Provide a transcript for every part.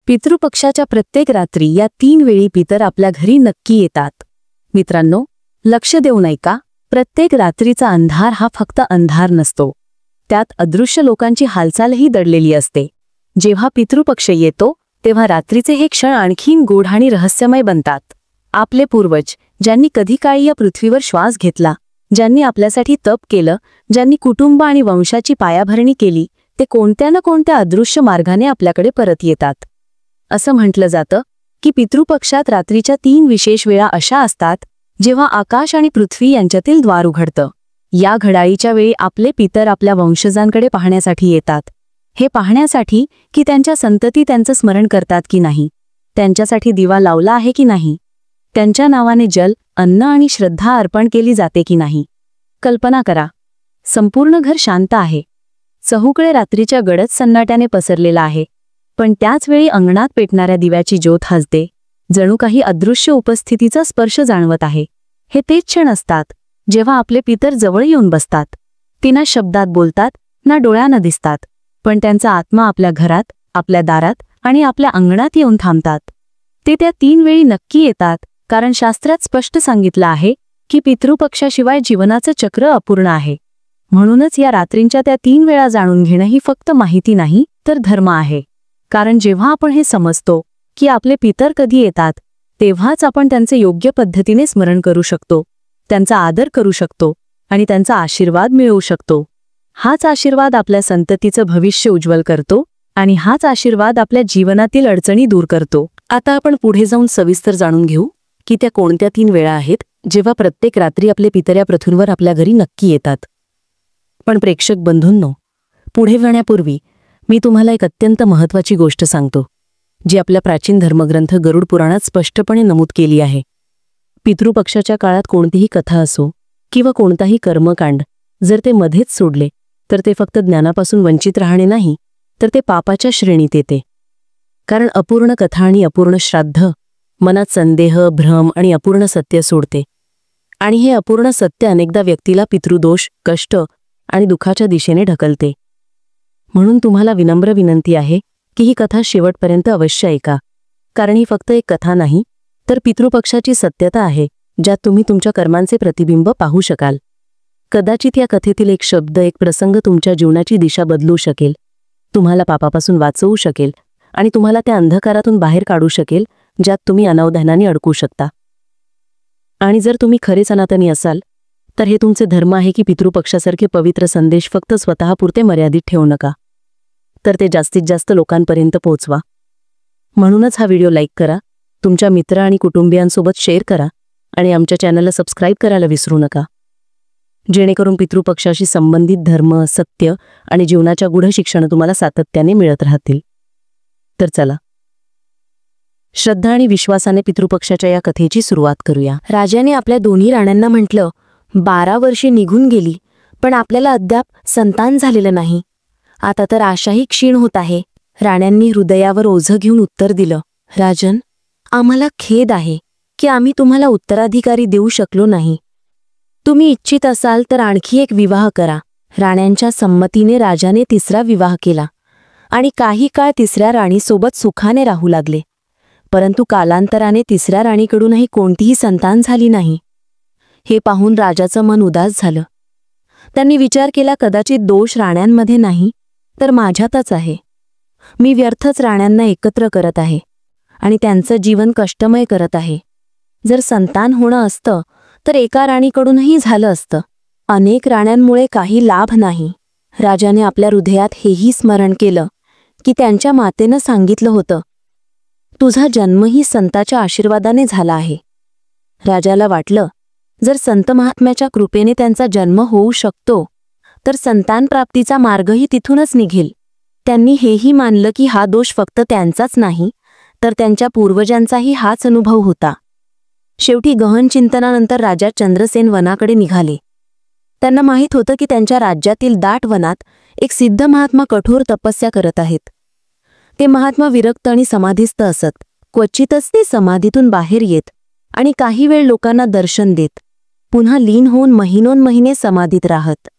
पितृपक्षाच्या प्रत्येक रात्री या 3 वेळी पितर आपल्या घरी नक्की येतात। मित्रांनो, लक्ष देऊन ऐका, प्रत्येक रात्रीचा अंधार हा फक्त अंधार नसतो, त्यात अदृश्य लोकांची हालचालही दडलेली असते। जेव्हा पितृपक्ष येतो तेव्हा रात्रीचे हे क्षण आणखीन गूढ आणि रहस्यमय बनतात। आपले पूर्वज, ज्यांनी कधी काळी या पृथ्वीवर श्वास घेतला, ज्यांनी आपल्यासाठी तप केलं, ज्यांनी कुटुंब आणि वंशाची पायाभरणी केली, ते कोणत्या ना कोणत्या अदृश्य मार्गाने आपल्याकडे परत येतात। असं म्हटलं जातं की पितृपक्षात रात्रीच्या 3 विशेष वेळा अशा असतात जेव्हा आकाश आणि पृथ्वी यांच्यातील द्वार उघडतं। या घडाईच्या वेळी आपले पितर आपल्या वंशजांकडे पाहण्यासाठी येतात, हे पाहण्यासाठी की त्यांच्या संतती त्यांचं स्मरण करतात की नाही, त्यांच्यासाठी दिवा लावला आहे की नाही, त्यांच्या नावाने जल, अन्न आणि श्रद्धा अर्पण केली जाते की नाही। कल्पना करा, संपूर्ण घर शांत आहे, चहूकडे रात्रीच्या गडद सन्नाट्याने पसरलेला आहे, पण त्याच वेळी अंगणात पेटणाऱ्या दिव्याची ज्योत हसते, जणू काही अदृश्य उपस्थितीचा स्पर्श जाणवत आहे। हे तेच क्षण असतात जेव्हा आपले पितर जवळ येऊन बसतात। ते ना शब्दात बोलतात, ना डोळ्यानं दिसतात, पण त्यांचा आत्मा आपल्या घरात, आपल्या दारात आणि आपल्या अंगणात येऊन थांबतात। ते त्या 3 वेळी नक्की येतात, कारण शास्त्रात स्पष्ट सांगितलं आहे की पितृपक्षाशिवाय जीवनाचं चक्र अपूर्ण आहे। म्हणूनच या रात्रींच्या त्या 3 वेळा जाणून घेणं ही फक्त माहिती नाही, तर धर्म आहे। कारण जेव्हा आपण हे समजतो की आपले पितर कधी येतात, तेव्हाच आपण त्यांचे योग्य पद्धतीने स्मरण करू शकतो, त्यांचा आदर करू शकतो आणि त्यांचा आशीर्वाद मिळवू शकतो। हाच आशीर्वाद आपल्या संततीचं भविष्य उज्ज्वल करतो आणि हाच आशीर्वाद आपल्या जीवनातील अडचणी दूर करतो। आता आपण पुढे जाऊन सविस्तर जाणून घेऊ की त्या कोणत्या 3 वेळा आहेत जेव्हा प्रत्येक रात्री आपले पितर या पृथ्वीवर आपल्या घरी नक्की येतात। पण प्रेक्षक बंधूंनो, पुढे जाण्यापूर्वी मी तुम्हाला एक अत्यंत महत्त्वाची गोष्ट सांगतो, जी आपल्या प्राचीन धर्मग्रंथ गरुड पुराणात स्पष्टपणे नमूद केली आहे। पितृपक्षाच्या काळात कोणतीही कथा असो किंवा कोणताही कर्मकांड जर ते मध्येच सोडले तर ते फक्त ज्ञानापासून वंचित राहणे नाही, तर ते पापाच्या श्रेणीत येते। कारण अपूर्ण कथा आणि अपूर्ण श्राद्ध मनात संदेह, भ्रम आणि अपूर्ण सत्य सोडते, आणि हे अपूर्ण सत्य अनेकदा व्यक्तीला पितृदोष, कष्ट आणि दुःखाच्या दिशेने ढकलते। म्हणून तुम्हाला विनम्र विनंती आहे की ही कथा शेवटपर्यंत अवश्य ऐका, कारण ही फक्त एक कथा नाही, तर पितृपक्षाची सत्यता आहे, ज्यात तुम्ही तुमच्या कर्मांचे प्रतिबिंब पाहू शकाल। कदाचित या कथेतील एक शब्द, एक प्रसंग तुमच्या जीवनाची दिशा बदलू शकेल, तुम्हाला पापापासून वाचवू शकेल आणि तुम्हाला त्या अंधकारातून बाहेर काढू शकेल ज्यात तुम्ही अनावधानाने अडकू शकता। आणि जर तुम्ही खरे सनातनी असाल तर हे तुमचे धर्म आहे की पितृपक्षासारखे पवित्र संदेश फक्त स्वतःपुरते मर्यादित ठेवू नका, तर ते जास्तीत जास्त लोकांपर्यंत पोहोचवा। म्हणूनच हा व्हिडिओ लाईक करा, तुमच्या मित्र आणि कुटुंबियांसोबत शेअर करा आणि आमच्या चॅनलला सबस्क्राईब करायला विसरू नका, जेणेकरून पितृपक्षाशी संबंधित धर्म, सत्य आणि जीवनाच्या गूढ शिक्षण तुम्हाला सातत्याने मिळत राहतील। तर चला, श्रद्धा आणि विश्वासाने पितृपक्षाच्या या कथेची सुरुवात करूया। राजाने आपल्या दोन्ही राण्यांना म्हटलं, 12 वर्षे निघून गेली, पण आपल्याला अद्याप संतान झालेलं नाही। आता तर आशाही क्षीण होत आहे। राण्यांनी हृदयावर ओझं घेऊन उत्तर दिलं, राजन, आम्हाला खेद आहे की आम्ही तुम्हाला उत्तराधिकारी देऊ शकलो नाही। तुम्ही इच्छित असाल तर आणखी एक विवाह करा। राण्यांच्या संमतीने राजाने 3रा विवाह केला आणि काही काळ 3ऱ्या राणीसोबत सुखाने राहू लागले, परंतु कालांतराने 3ऱ्या राणीकडूनही कोणतीही संतान झाली नाही। हे पाहून राजाचं मन उदास झालं। त्यांनी विचार केला, कदाचित दोष राण्यांमध्ये नाही तर माझ्यातच आहे। मी व्यर्थच राण्यांना एकत्र करत आहे आणि त्यांचं जीवन कष्टमय करत आहे। जर संतान होणं असतं तर एका राणीकडूनही झालं असतं। अनेक राण्यांमुळे काही लाभ नाही। राजाने आपल्या हृदयात हेही स्मरण केलं की त्यांच्या मातेनं सांगितलं होतं, तुझा जन्मही संताच्या आशीर्वादाने झाला आहे। राजाला वाटलं, जर संत महात्म्याच्या कृपेने त्यांचा जन्म होऊ शकतो तर संतान प्राप्तीचा मार्गही तिथूनच निघेल। त्यांनी हेही मानलं की हा दोष फक्त त्यांचाच नाही, तर त्यांच्या पूर्वजांचाही हाच अनुभव होता। शेवटी गहन चिंतनानंतर राजा चंद्रसेन वनाकडे निघाले। त्यांना माहीत होतं की त्यांच्या राज्यातील दाट वनात एक सिद्ध महात्मा कठोर तपस्या करत आहेत। ते महात्मा विरक्त आणि समाधीस्थ असत। क्वचितच ते समाधीतून बाहेर येत आणि काही वेळ लोकांना दर्शन देत, पुन्हा लीन होऊन महिनोन्महिने समाधीत राहत।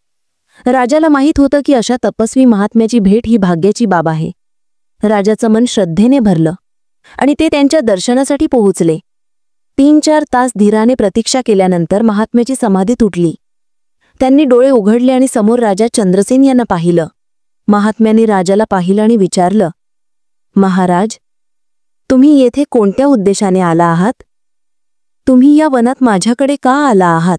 राजाला माहीत होतं की अशा तपस्वी महात्म्याची भेट ही भाग्याची बाब आहे। राजाचं मन श्रद्धेने भरलं आणि ते त्यांच्या दर्शनासाठी पोहोचले. 3-4 तास धीराने प्रतीक्षा केल्यानंतर महात्म्याची समाधी तुटली. त्यांनी डोळे उघडले आणि समोर राजा चंद्रसेन यांना पाहिलं. महात्म्यांनी राजाला पाहिलं आणि विचारलं, महाराज, तुम्ही येथे कोणत्या उद्देशाने आला आहात? तुम्ही या वनात माझ्याकडे का आला आहात?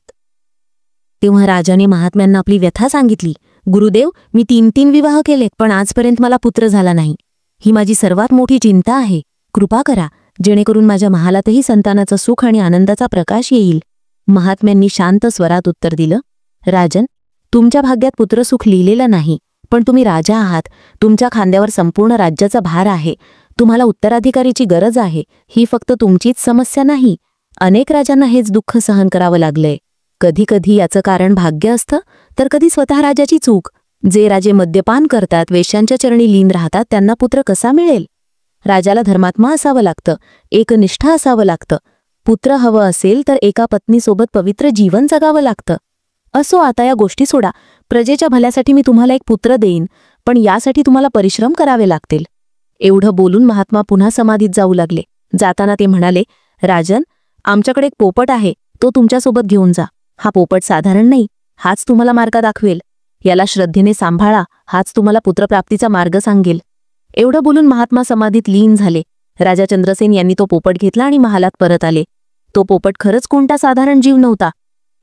तेव्हा राजाने महात्म्यांना आपली व्यथा सांगितली. गुरुदेव, मी 3 विवाह केले, पण आजपर्यंत मला पुत्र झाला नाही. ही माझी सर्वात मोठी चिंता आहे. कृपा करा, जेणेकरून माझ्या महालातही संतानाचं सुख आणि आनंदाचा प्रकाश येईल. महात्म्यांनी शांत स्वरात उत्तर दिलं, राजन, तुमच्या भाग्यात पुत्रसुख लिहिलेलं नाही, पण तुम्ही राजा आहात. तुमच्या खांद्यावर संपूर्ण राज्याचा भार आहे. तुम्हाला उत्तराधिकारीची गरज आहे. ही फक्त तुमचीच समस्या नाही. अनेक राजांना हेच दुःख सहन करावं लागलंय. कधी कधी याचं कारण भाग्य असतं, तर कधी स्वतः राजाची चूक. जे राजे मद्यपान करतात, वेश्यांच्या चरणी लीन राहतात, त्यांना पुत्र कसा मिळेल? राजाला धर्मात्मा असावं लागतं, एकनिष्ठ असावं लागतं. पुत्र हवं असेल तर एका पत्नीसोबत पवित्र जीवन जगावं लागतं. असो, आता या गोष्टी सोडा. प्रजेच्या भल्यासाठी मी तुम्हाला एक पुत्र देईन, पण यासाठी तुम्हाला परिश्रम करावे लागतील. एवढं बोलून महात्मा पुन्हा समाधीत जाऊ लागले. जाताना ते म्हणाले, राजन, आमच्याकडे एक पोपट आहे, तो तुमच्यासोबत घेऊन जा. हा पोपट साधारण नाही, हाच तुम्हाला मार्ग दाखवेल. याला श्रद्धेने सांभाळा, हाच तुम्हाला पुत्रप्राप्तीचा मार्ग सांगेल. एवढं बोलून महात्मा समाधीत लीन झाले. राजा चंद्रसेन यांनी तो पोपट घेतला आणि महालात परत आले. तो पोपट खरंच कोणता साधारण जीव नव्हता.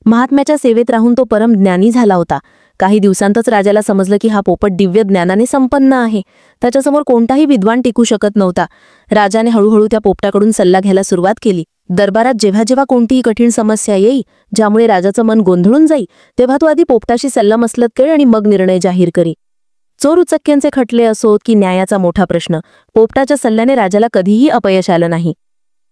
महात्म्याच्या सेवेत राहून तो परम ज्ञानी झाला होता. काही दिवसांतच राजाला समजलं की हा पोपट दिव्य ज्ञानाने संपन्न आहे. त्याच्यासमोर कोणताही विद्वान टिकू शकत नव्हता. राजाने हळूहळू त्या पोपटाकडून सल्ला घ्यायला सुरुवात केली. दरबारात जेव्हा जेव्हा कोणतीही कठीण समस्या येई, ज्यामुळे राजाचं मन गोंधळून जाई, तेव्हा तो आधी पोपटाशी सल्लामसलत करे आणि मग निर्णय जाहीर करी. चोर उचक्क्यांचे खटले असोत की न्यायाचा मोठा प्रश्न, पोपटाच्या सल्ल्याने राजाला कधीही अपयश आलं नाही.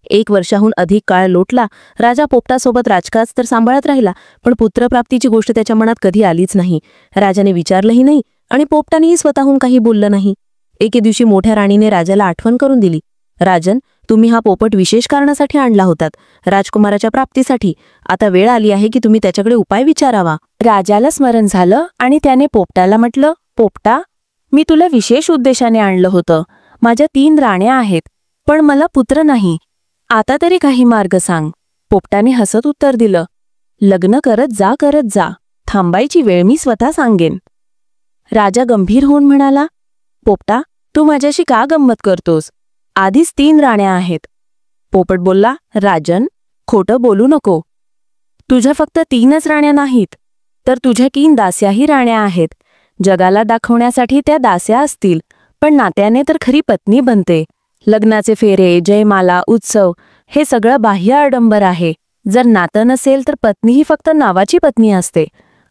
1 वर्षाहून अधिक काळ लोटला. राजा पोपटासोबत राजकाज तर सांभाळत राहिला, पण पुत्रप्राप्तीची गोष्ट त्याच्या मनात कधी आलीच नाही. राजाने विचारलंही नाही आणि पोपटानेही स्वतःहून काही बोललं नाही. एके दिवशी मोठ्या राणीने राजाला आठवण करून दिली, राजन, तुम्ही हा पोपट विशेष कारणासाठी आणला होतात, राजकुमाराच्या प्राप्तीसाठी. आता वेळ आली आहे की तुम्ही त्याच्याकडे उपाय विचारावा. राजाला स्मरण झालं आणि त्याने पोपटाला म्हटलं, पोपटा, मी तुला विशेष उद्देशाने आणलं होतं. माझ्या 3 राण्या आहेत, पण मला पुत्र नाही. आता तरी काही मार्ग सांग. पोपटाने हसत उत्तर दिलं, लग्न करत जा. थांबायची वेळ मी स्वतः सांगेन. राजा गंभीर होऊन म्हणाला, पोपटा, तू माझ्याशी का गंमत करतोस? आधीच 3 राण्या आहेत. पोपट बोलला, राजन, खोटं बोलू नको. तुझ्या फक्त 3च राण्या नाहीत, तर तुझ्या 3 दास्याही राण्या आहेत. जगाला दाखवण्यासाठी त्या दास्या असतील, पण नात्याने तर खरी पत्नी बनते. लग्नाचे फेरे, जयमाला, उत्सव हे सगळं बाह्य आडंबर आहे. जर नातं नसेल तर पत्नी ही फक्त नावाची पत्नी असते,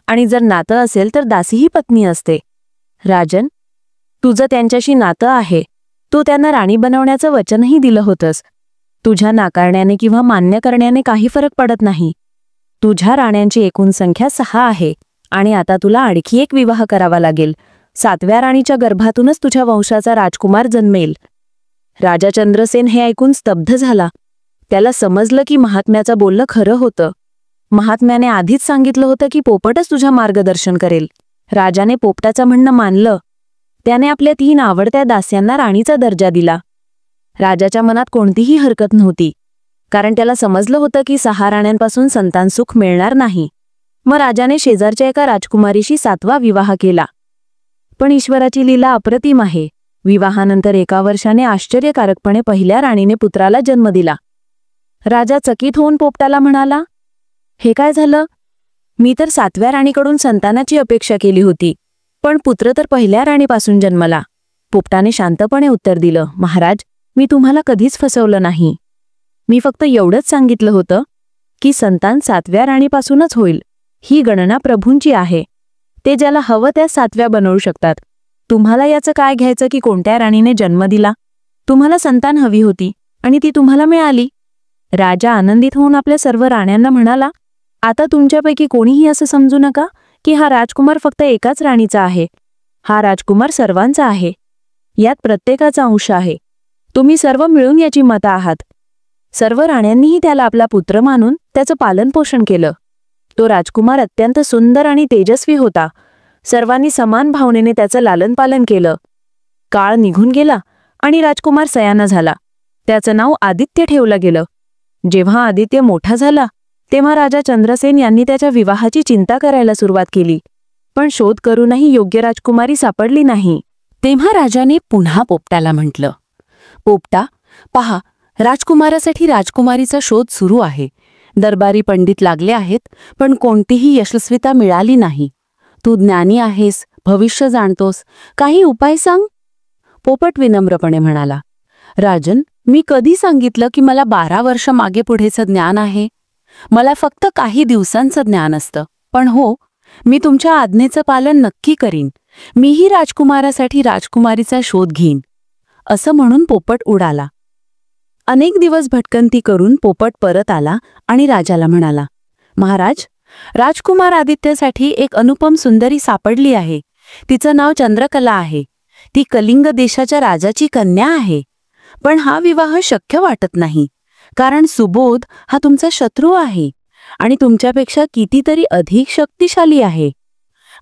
आणि जर नातं असेल तर दासीही पत्नी असते. राजन, तुझं त्यांच्याशी नातं आहे. तू त्यांना राणी बनवण्याचं वचनही दिलं होतंस. तुझ्या नाकारण्याने किंवा मान्य करण्याने काही फरक पडत नाही. तुझ्या राण्यांची एकूण संख्या 6 आहे, आणि आता तुला आणखी एक विवाह करावा लागेल. 7व्या राणीच्या गर्भातूनच तुझ्या वंशाचा राजकुमार जन्मेल. राजा चंद्रसेन हे ऐकून स्तब्ध झाला. त्याला समजलं की महात्म्याचं बोलणं खरं होतं. महात्म्याने आधीच सांगितलं होतं की पोपटच तुझ्या मार्गदर्शन करेल. राजाने पोपटाचं म्हणणं मानलं. त्याने आपल्या 3 आवडत्या दास्यांना राणीचा दर्जा दिला. राजाच्या मनात कोणतीही हरकत नव्हती, कारण त्याला समजलं होतं की 6 राण्यांपासून संतान सुख मिळणार नाही. मग राजाने शेजारच्या एका राजकुमारीशी 7वा विवाह केला. पण ईश्वराची लीला अप्रतिम आहे. विवाहानंतर 1 वर्षाने आश्चर्यकारकपणे पहिल्या राणीने पुत्राला जन्म दिला. राजा चकित होऊन पोपटाला म्हणाला, हे काय झालं? मी तर 7व्या राणीकडून संतानाची अपेक्षा केली होती, पण पुत्र तर पहिल्या राणीपासून जन्मला. पोपटाने शांतपणे उत्तर दिलं, महाराज, मी तुम्हाला कधीच फसवलं नाही. मी फक्त एवढंच सांगितलं होतं की संतान 7व्या राणीपासूनच होईल. ही गणना प्रभूंची आहे. ते ज्याला हवं त्या 7व्या बनवू शकतात. तुम्हाला याचं काय घ्यायचं की कोणत्या राणीने जन्म दिला? तुम्हाला संतान हवी होती आणि ती तुम्हाला मिळाली. राजा आनंदित होऊन आपल्या सर्व राण्यांना म्हणाला, आता तुमच्यापैकी कोणीही असं समजू नका की हा राजकुमार फक्त एकाच राणीचा आहे. हा राजकुमार सर्वांचा आहे. यात प्रत्येकाचा अंश आहे. तुम्ही सर्व मिळून याची मतं आहात. सर्व राण्यांनीही त्याला आपला पुत्र मानून त्याचं पालनपोषण केलं. तो राजकुमार अत्यंत सुंदर आणि तेजस्वी होता. सर्वांनी समान भावनेने त्याचं लालनपालन केलं. काळ निघून गेला आणि राजकुमार सयाना झाला. त्याचं नाव आदित्य ठेवलं गेलं. जेव्हा आदित्य मोठा झाला तेव्हा राजा चंद्रसेन यांनी त्याच्या विवाहाची चिंता करायला सुरुवात केली. पण शोध करूनही योग्य राजकुमारी सापडली नाही. तेव्हा राजाने पुन्हा पोपटाला म्हटलं, पोपटा, पहा, राजकुमारासाठी राजकुमारीचा शोध सुरू आहे. दरबारी पंडित लागले आहेत, पण कोणतीही यशस्वीता मिळाली नाही. तू ज्ञानी आहेस, भविष्य जाणतोस, काही उपाय सांग. पोपट विनम्रपणे म्हणाला, राजन, मी कधी सांगितलं की मला 12 वर्ष मागे पुढेचं ज्ञान आहे? मला फक्त काही दिवसांचं ज्ञान असतं. पण हो, मी तुमच्या आज्ञेचं पालन नक्की करीन. मीही राजकुमारासाठी राजकुमारीचा शोध घेईन. असं म्हणून पोपट उडाला. अनेक दिवस भटकंती करून पोपट परत आला आणि राजाला म्हणाला, महाराज, राजकुमार आदित्यसाठी एक अनुपम सुंदरी सापडली आहे. तिचं नाव चंद्रकला आहे. ती कलिंग देशाच्या राजाची कन्या आहे. पण हा विवाह शक्य वाटत नाही, कारण सुबोध हा तुमचा शत्रू आहे आणि तुमच्यापेक्षा कितीतरी अधिक शक्तिशाली आहे.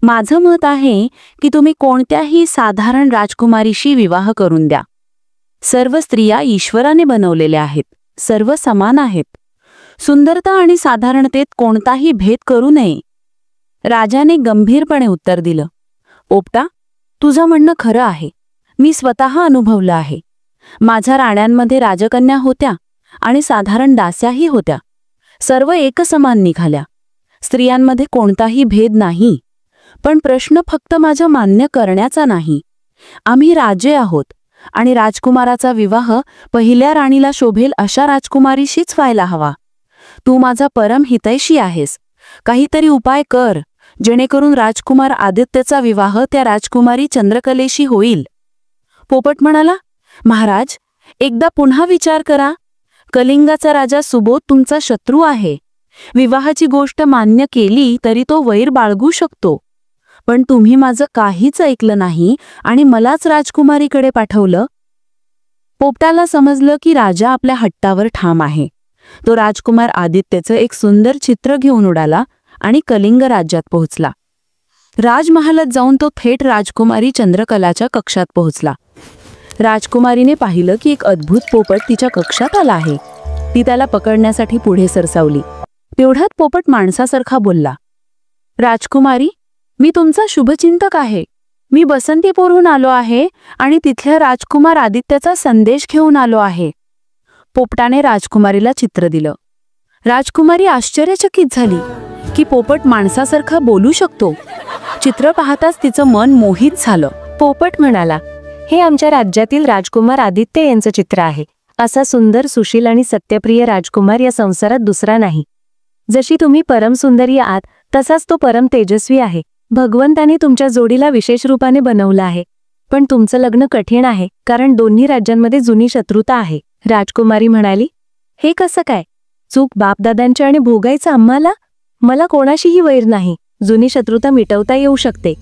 माझं मत आहे की तुम्ही कोणत्याही साधारण राजकुमारीशी विवाह करून द्या. सर्व स्त्रिया ईश्वराने बनवलेल्या आहेत, सर्व समान आहेत. सुंदरता आणि साधारणतेत कोणताही भेद करू नये. राजाने गंभीरपणे उत्तर दिलं, पोपटा, तुझं म्हणणं खरं आहे. मी स्वतः अनुभवलं आहे. माझ्या राण्यांमध्ये राजकन्या होत्या आणि साधारण दास्याही होत्या. सर्व एकसमान निघाल्या. स्त्रियांमध्ये कोणताही भेद नाही. पण प्रश्न फक्त माझ्या मान्य करण्याचा नाही. आम्ही राजे आहोत आणि राजकुमाराचा विवाह पहिल्या राणीला शोभेल अशा राजकुमारीशीच व्हायला हवा. तू माझा परम हितैषी आहेस. काहीतरी उपाय कर, जेणेकरून राजकुमार आदित्यचा विवाह त्या राजकुमारी चंद्रकलेशी होईल. पोपट म्हणाला, महाराज, एकदा पुन्हा विचार करा. कलिंगाचा राजा सुबोध तुमचा शत्रू आहे. विवाहाची गोष्ट मान्य केली तरी तो वैर बाळगू शकतो. पण तुम्ही माझं काहीच ऐकलं नाही आणि मलाच राजकुमारीकडे पाठवलं. पोपटाला समजलं की राजा आपल्या हट्टावर ठाम आहे. तो राजकुमार आदित्यचं एक सुंदर चित्र घेऊन उडाला आणि कलिंग राज्यात पोहोचला. राजमहालात जाऊन तो थेट राजकुमारी चंद्रकलाच्या कक्षात पोहोचला. राजकुमारीने पाहिलं की एक अद्भुत पोपट तिच्या कक्षात आला आहे. ती त्याला पकडण्यासाठी पुढे सरसावली. तेवढ्यात पोपट माणसासारखा बोलला, राजकुमारी, मी तुमचा शुभचिंतक आहे. मी बसंतीपूरहून आलो आहे आणि तिथल्या राजकुमार आदित्यचा संदेश घेऊन आलो आहे. पोपटाने राजकुमारीला चित्र दिलं. राजकुमारी आश्चर्यचकित झाली की पोपट माणसासारखा बोलू शकतो. चित्र पाहताच तिचं मन मोहित झालं. पोपट म्हणाला, हे आमच्या राज्यातील राजकुमार आदित्य यांचं चित्र आहे. असा सुंदर, सुशील आणि सत्यप्रिय राजकुमार या संसारात दुसरा नाही. जशी तुम्ही परम सुंदरी आहात तसाच तो परम तेजस्वी आहे. भगवंताने तुमच्या जोडीला विशेष रूपाने बनवलं आहे. पण तुमचं लग्न कठीण आहे, कारण दोन्ही राज्यांमध्ये जुनी शत्रुता आहे. राजकुमारी म्हणाली, हे कसं काय? चूक बापदादांची आणि भोगायचं आम्हाला? मला कोणाशीही वैर नाही. जुनी शत्रुता मिटवता येऊ शकते.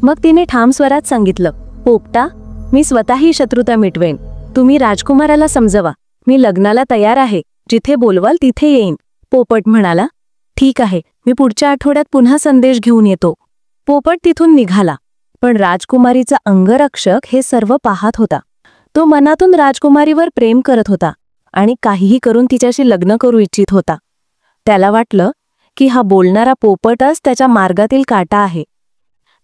मग तिने ठाम स्वरात सांगितलं, पोपटा, मी स्वतःही शत्रुता मिटवेन. तुम्ही राजकुमाराला समजवा. मी लग्नाला तयार आहे. जिथे बोलवाल तिथे येईन. पोपट म्हणाला, ठीक आहे, मी पुढच्या आठवड्यात पुन्हा संदेश घेऊन येतो. पोपट तिथून निघाला. पण राजकुमारीचा अंगरक्षक हे सर्व पाहत होता. तो मनातून राजकुमारीवर प्रेम करत होता आणि काहीही करून तिच्याशी लग्न करू इच्छित होता. त्याला वाटलं की हा बोलणारा पोपटच त्याच्या मार्गातील काटा आहे.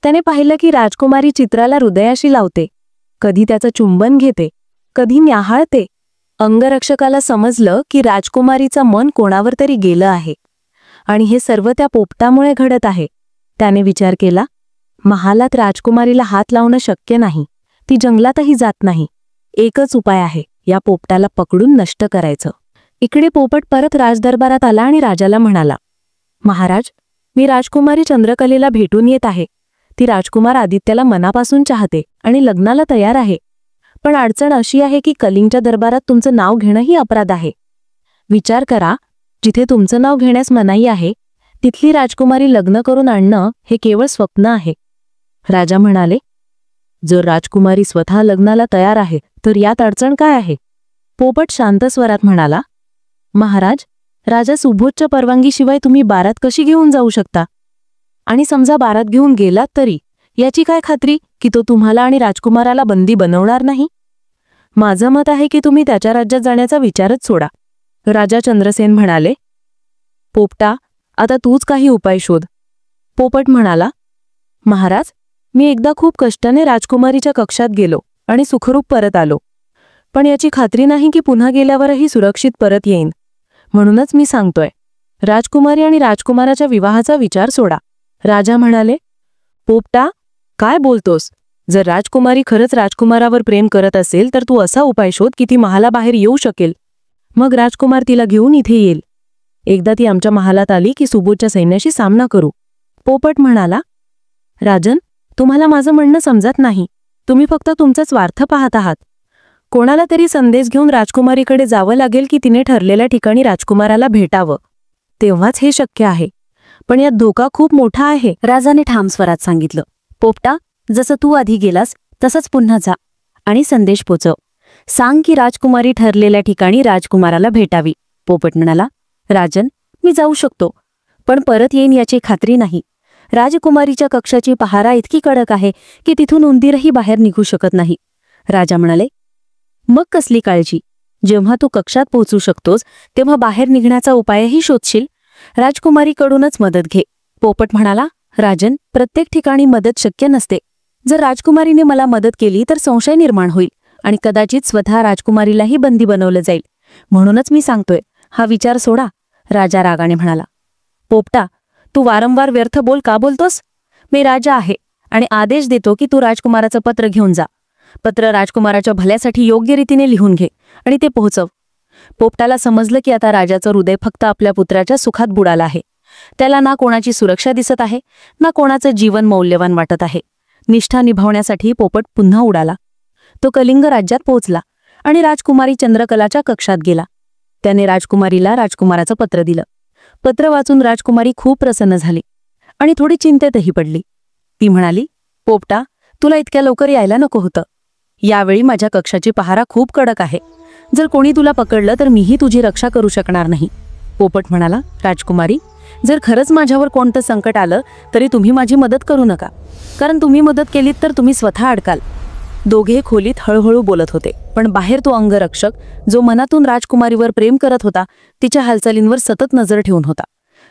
त्याने पाहिलं की राजकुमारी चित्राला हृदयाशी लावते, कधी त्याचं चुंबन घेते, कधी न्याहाळते. अंगरक्षकाला समजलं की राजकुमारीचं मन कोणावर तरी गेलं आहे आणि हे सर्व त्या पोपटामुळे घडत आहे. त्याने विचार केला, महालात राजकुमारीला हात लावणं शक्य नाही. ती जंगलातही जात नाही. एकच उपाय आहे, या पोपटाला पकडून नष्ट करायचं. इकडे पोपट परत राजदरबारात आला आणि राजाला म्हणाला, महाराज, मी राजकुमारी चंद्रकलेला भेटून येत आहे. ती राजकुमार आदित्याला मनापासून चाहते आणि लग्नाला तयार आहे. पण अडचण अशी आहे की कलिंगच्या दरबारात तुमचं नाव घेणंही अपराध आहे. विचार करा, जिथे तुमचं नाव घेण्यास मनाई आहे तिथली राजकुमारी लग्न करून आणणं हे केवळ स्वप्न आहे. राजा म्हणाले, जर राजकुमारी स्वतः लग्नाला तयार आहे तर यात अडचण काय आहे? पोपट शांत स्वरात म्हणाला, महाराज, राजा सुबोधच्या परवानगीशिवाय तुम्ही बारात कशी घेऊन जाऊ शकता? आणि समजा बारात घेऊन गेलात तरी याची काय खात्री की तो तुम्हाला आणि राजकुमाराला बंदी बनवणार नाही? माझं मत आहे की तुम्ही त्याच्या राज्यात जाण्याचा विचारच सोडा. राजा चंद्रसेन म्हणाले, पोपटा, आता तूच काही उपाय शोध. पोपट म्हणाला, महाराज, मी एकदा खूप कष्टाने राजकुमारीच्या कक्षात गेलो आणि सुखरूप परत आलो. पण याची खात्री नाही की पुन्हा गेल्यावरही सुरक्षित परत येईन. म्हणूनच मी सांगतोय, राजकुमारी आणि राजकुमाराच्या विवाहाचा विचार सोडा. राजा म्हणाले, पोपटा, काय बोलतोस? जर राजकुमारी खरंच राजकुमारावर प्रेम करत असेल तर तू असा उपाय शोध की ती महालाबाहेर येऊ शकेल. मग राजकुमार तिला घेऊन इथे येईल. एकदा ती आमच्या महालात आली की सुबोधच्या सैन्याशी सामना करू. पोपट म्हणाला, राजन, तुम्हाला माझं म्हणणं समजत नाही. तुम्ही फक्त तुमचा स्वार्थ पाहत आहात. कोणाला तरी संदेश घेऊन राजकुमारीकडे जावं लागेल की तिने ठरलेल्या ठिकाणी राजकुमाराला भेटावं. तेव्हाच हे शक्य आहे. पण यात धोका खूप मोठा आहे. राजाने ठाम स्वरात सांगितलं. पोपटा, जसं तू आधी गेलास तसंच पुन्हा जा आणि संदेश पोचव. सांग की राजकुमारी ठरलेल्या ठिकाणी राजकुमाराला भेटावी. पोपट म्हणाला, राजन, मी जाऊ शकतो, पण परत येईन याची खात्री नाही. राजकुमारीच्या कक्षाची पहारा इतकी कडक आहे की तिथून उंदीरही बाहेर निघू शकत नाही. राजा म्हणाले, मग कसली काळजी? जेव्हा तू कक्षात पोहोचू शकतोस तेव्हा बाहेर निघण्याचा उपायही शोधशील. राजकुमारीकडूनच मदत घे. पोपट म्हणाला, राजन, प्रत्येक ठिकाणी मदत शक्य नसते. जर राजकुमारीने मला मदत केली तर संशय निर्माण होईल आणि कदाचित स्वतः राजकुमारीलाही बंदी बनवलं जाईल. म्हणूनच मी सांगतोय, हा विचार सोडा. राजा रागाने म्हणाला, पोपटा, तू वारंवार व्यर्थ बोल का बोलतोस? मी राजा आहे आणि आदेश देतो की तू राजकुमाराचं पत्र घेऊन जा. पत्र राजकुमाराच्या भल्यासाठी योग्य रीतीने लिहून घे आणि ते पोहोचव. पोपटाला समजलं की आता राजाचं हृदय फक्त आपल्या पुत्राच्या सुखात बुडालं आहे. त्याला ना कोणाची सुरक्षा दिसत आहे, ना कोणाचं जीवन मौल्यवान वाटत आहे. निष्ठा निभावण्यासाठी पोपट पुन्हा उडाला. तो कलिंग राज्यात पोहोचला आणि राजकुमारी चंद्रकलाच्या कक्षात गेला. त्याने राजकुमारीला राजकुमाराचं पत्र दिलं. पत्र वाचून राजकुमारी खूप प्रसन्न झाली आणि थोडी चिंतेतही पडली. ती म्हणाली, पोपटा, तुला इतक्या लवकर यायला नको होतं. यावेळी माझ्या कक्षाची पहारा खूप कडक आहे. जर कोणी तुला पकडलं तर मीही तुझी रक्षा करू शकणार नाही. पोपट म्हणाला, राजकुमारी, जर खरंच माझ्यावर कोणतं संकट आलं तरी तुम्ही माझी मदत करू नका, कारण तुम्ही मदत केलीत तर तुम्ही स्वतः अडकाल. दोघे खोलीत हळूहळू बोलत होते, पण बाहेर तो अंगरक्षक, जो मनातून राजकुमारीवर प्रेम करत होता, तिच्या हालचालींवर सतत नजर ठेवून होता.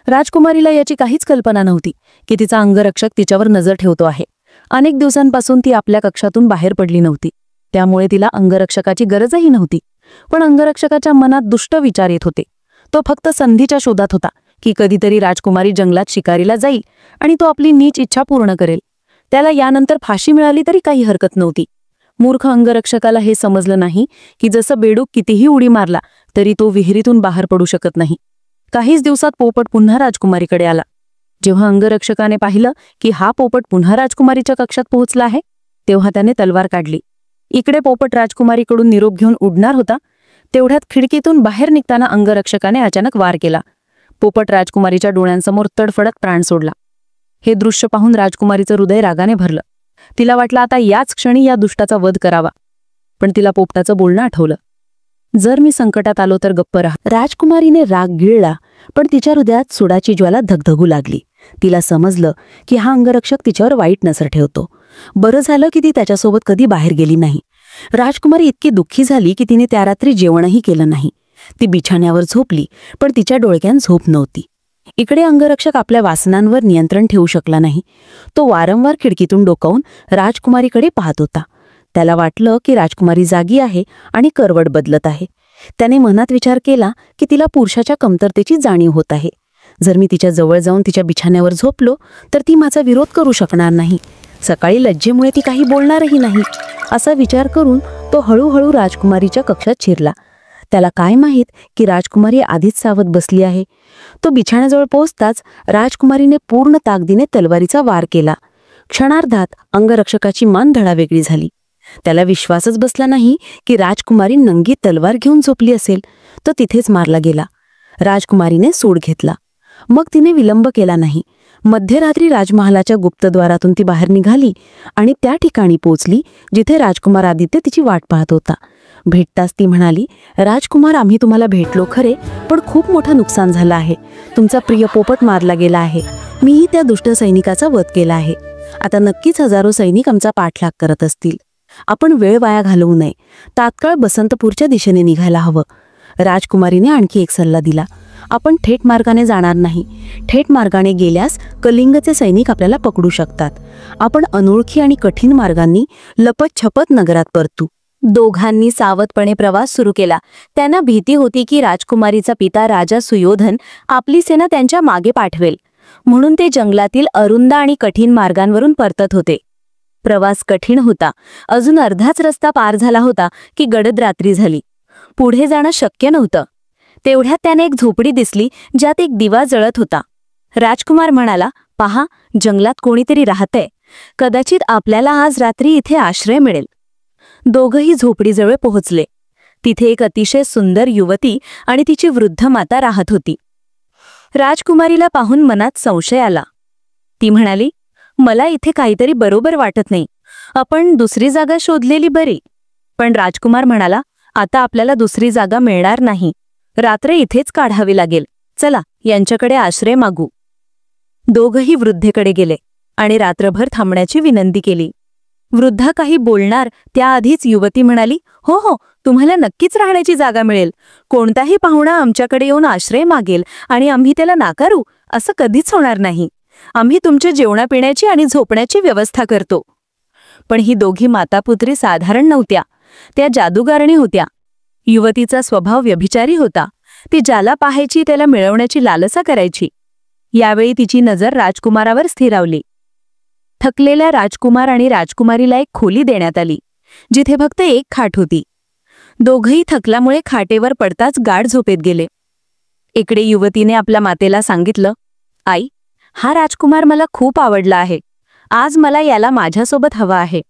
राजकुमारीला याची काहीच कल्पना नव्हती की तिचा अंगरक्षक तिच्यावर नजर ठेवतो आहे. अनेक दिवसांपासून ती आपल्या कक्षातून बाहेर पडली नव्हती, त्यामुळे तिला अंगरक्षकाची गरजही नव्हती. पण अंगरक्षकाच्या मनात दुष्ट विचार येत होते. तो फक्त संधीच्या शोधात होता की कधीतरी राजकुमारी जंगलात शिकारीला जाईल आणि तो आपली नीच इच्छा पूर्ण करेल. त्याला यानंतर फाशी मिळाली तरी काही हरकत नव्हती. मूर्ख अंगरक्षकाला हे समजलं नाही की जसं बेडूक कितीही उडी मारला तरी तो विहिरीतून बाहेर पडू शकत नाही. काहीच दिवसात पोपट पुन्हा राजकुमारीकडे आला. जेव्हा अंगरक्षकाने पाहिलं की हा पोपट पुन्हा राजकुमारीच्या कक्षात पोहोचला आहे, तेव्हा त्याने तलवार काढली. इकडे पोपट राजकुमारीकडून निरोप घेऊन उडणार होता, तेवढ्यात खिडकीतून बाहेर निघताना अंगरक्षकाने अचानक वार केला. पोपट राजकुमारीच्या डोळ्यांसमोर तडफडत प्राण सोडला. हे दृश्य पाहून राजकुमारीचं हृदय रागाने भरलं. तिला वाटलं आता याच क्षणी या दुष्टाचा वध करावा. पण तिला पोपटाचं बोलणं आठवलं. जर मी संकटात आलो तर गप्प राहा. राजकुमारीने राग गिळला, पण तिच्या हृदयात सुडाची ज्वाला धगधगू लागली. तिला समजलं की हा अंगरक्षक तिच्यावर वाईट नजर ठेवतो. बरं झालं की ती त्याच्यासोबत कधी बाहेर गेली नाही. राजकुमारी इतकी दुःखी झाली की तिने त्या रात्री जेवणही केलं नाही. ती बिछाण्यावर झोपली, पण तिच्या डोळक्यात झोप नव्हती. इकडे अंगरक्षक आपल्या वासनांवर नियंत्रण ठेवू शकला नाही. तो वारंवार खिडकीतून डोकावून राजकुमारीकडे पाहत होता. त्याला वाटलं की राजकुमारी जागी आहे आणि करवट बदलत आहे. त्याने मनात विचार केला की तिला पुरुषाच्या कमतरतेची जाणीव होत आहे. जर मी तिच्या जवळ जाऊन तिच्या बिछाण्यावर झोपलो तर ती माझा विरोध करू शकणार नाही. सकाळी लज्जेमुळे ती काही बोलणारही नाही. असा विचार करून तो हळूहळू राजकुमारीच्या कक्षात शिरला. त्याला काय माहीत की राजकुमारी आधीच सावध बसली आहे. तो बिछाण्याजवळ पोहोचताच राजकुमारीने पूर्ण ताकदीने तलवारीचा वार केला. क्षणार्धात अंगरक्षकाची मान धडावेगळी झाली. त्याला विश्वासच बसला नाही की राजकुमारी नंगी तलवार घेऊन झोपली असेल. तो तिथेच मारला गेला. राजकुमारीने सूड घेतला. मग तिने विलंब केला नाही. मध्यरात्री राजमहालाच्या गुप्तद्वारातून ती बाहेर निघाली आणि त्या ठिकाणी पोचली जिथे राजकुमार आदित्य तिची वाट पाहत होता. भेटताच ती म्हणाली, राजकुमार, आम्ही तुम्हाला भेटलो खरे, पण खूप मोठं नुकसान झालं आहे. तुमचा प्रिय पोपट मारला गेला आहे. मीही त्या दुष्ट सैनिकाचा वध केला आहे. आता नक्कीच हजारो सैनिक आमचा पाठलाग करत असतील. आपण वेळ वाया घालवू नये. तात्काळ बसंतपूरच्या दिशेने निघायला हवं. राजकुमारीने आणखी एक सल्ला दिला. आपण थेट मार्गाने जाणार नाही. थेट मार्गाने गेल्यास कलिंगचे सैनिक आपल्याला पकडू शकतात. आपण अनोळखी आणि कठीण मार्गांनी लपत छपत नगरात परतू. दोघांनी सावधपणे प्रवास सुरू केला. त्यांना भीती होती की राजकुमारीचा पिता राजा सुयोधन आपली सेना त्यांच्या मागे पाठवेल, म्हणून ते जंगलातील अरुंद आणि कठीण मार्गांवरून परतत होते. प्रवास कठीण होता. अजून अर्धाच रस्ता पार झाला होता की गडद रात्री झाली. पुढे जाणं शक्य नव्हतं. तेवढ्यात त्याने एक झोपडी दिसली, ज्यात एक दिवा जळत होता. राजकुमार म्हणाला, पहा, जंगलात कोणीतरी राहतंय. कदाचित आपल्याला आज रात्री इथे आश्रय मिळेल. दोघंही झोपडीजवळ पोहोचले. तिथे एक अतिशय सुंदर युवती आणि तिची वृद्ध माता राहत होती. राजकुमारीला पाहून मनात संशय आला. ती म्हणाली, मला इथे काहीतरी बरोबर वाटत नाही. आपण दुसरी जागा शोधलेली बरी. पण राजकुमार म्हणाला, आता आपल्याला दुसरी जागा मिळणार नाही. रात्र इथेच काढावी लागेल. चला, यांच्याकडे आश्रय मागू. दोघंही वृद्धेकडे गेले आणि रात्रभर थांबण्याची विनंती केली. वृद्धा काही बोलणार त्याआधीच युवती म्हणाली, हो हो, तुम्हाला नक्कीच राहण्याची जागा मिळेल. कोणताही पाहुणा आमच्याकडे येऊन आश्रय मागेल आणि आम्ही त्याला नाकारू असं कधीच होणार नाही. आम्ही तुमच्या जेवणापिण्याची आणि झोपण्याची व्यवस्था करतो. पण ही दोघी मातापुत्री साधारण नव्हत्या. त्या जादूगारणी होत्या. युवतीचा स्वभाव व्यभिचारी होता. ती ज्याला पाहायची त्याला मिळवण्याची लालसा करायची. यावेळी तिची नजर राजकुमारावर स्थिरावली. थकलेल्या राजकुमार आणि राजकुमारीला एक खोली देण्यात आली, जिथे फक्त एक खाट होती. दोघंही थकल्यामुळे खाटेवर पडताच गाढ झोपेत गेले. इकडे युवतीने आपल्या मातेला सांगितलं, आई, हा राजकुमार मला खूप आवडला आहे. आज मला याला माझ्यासोबत हवा आहे.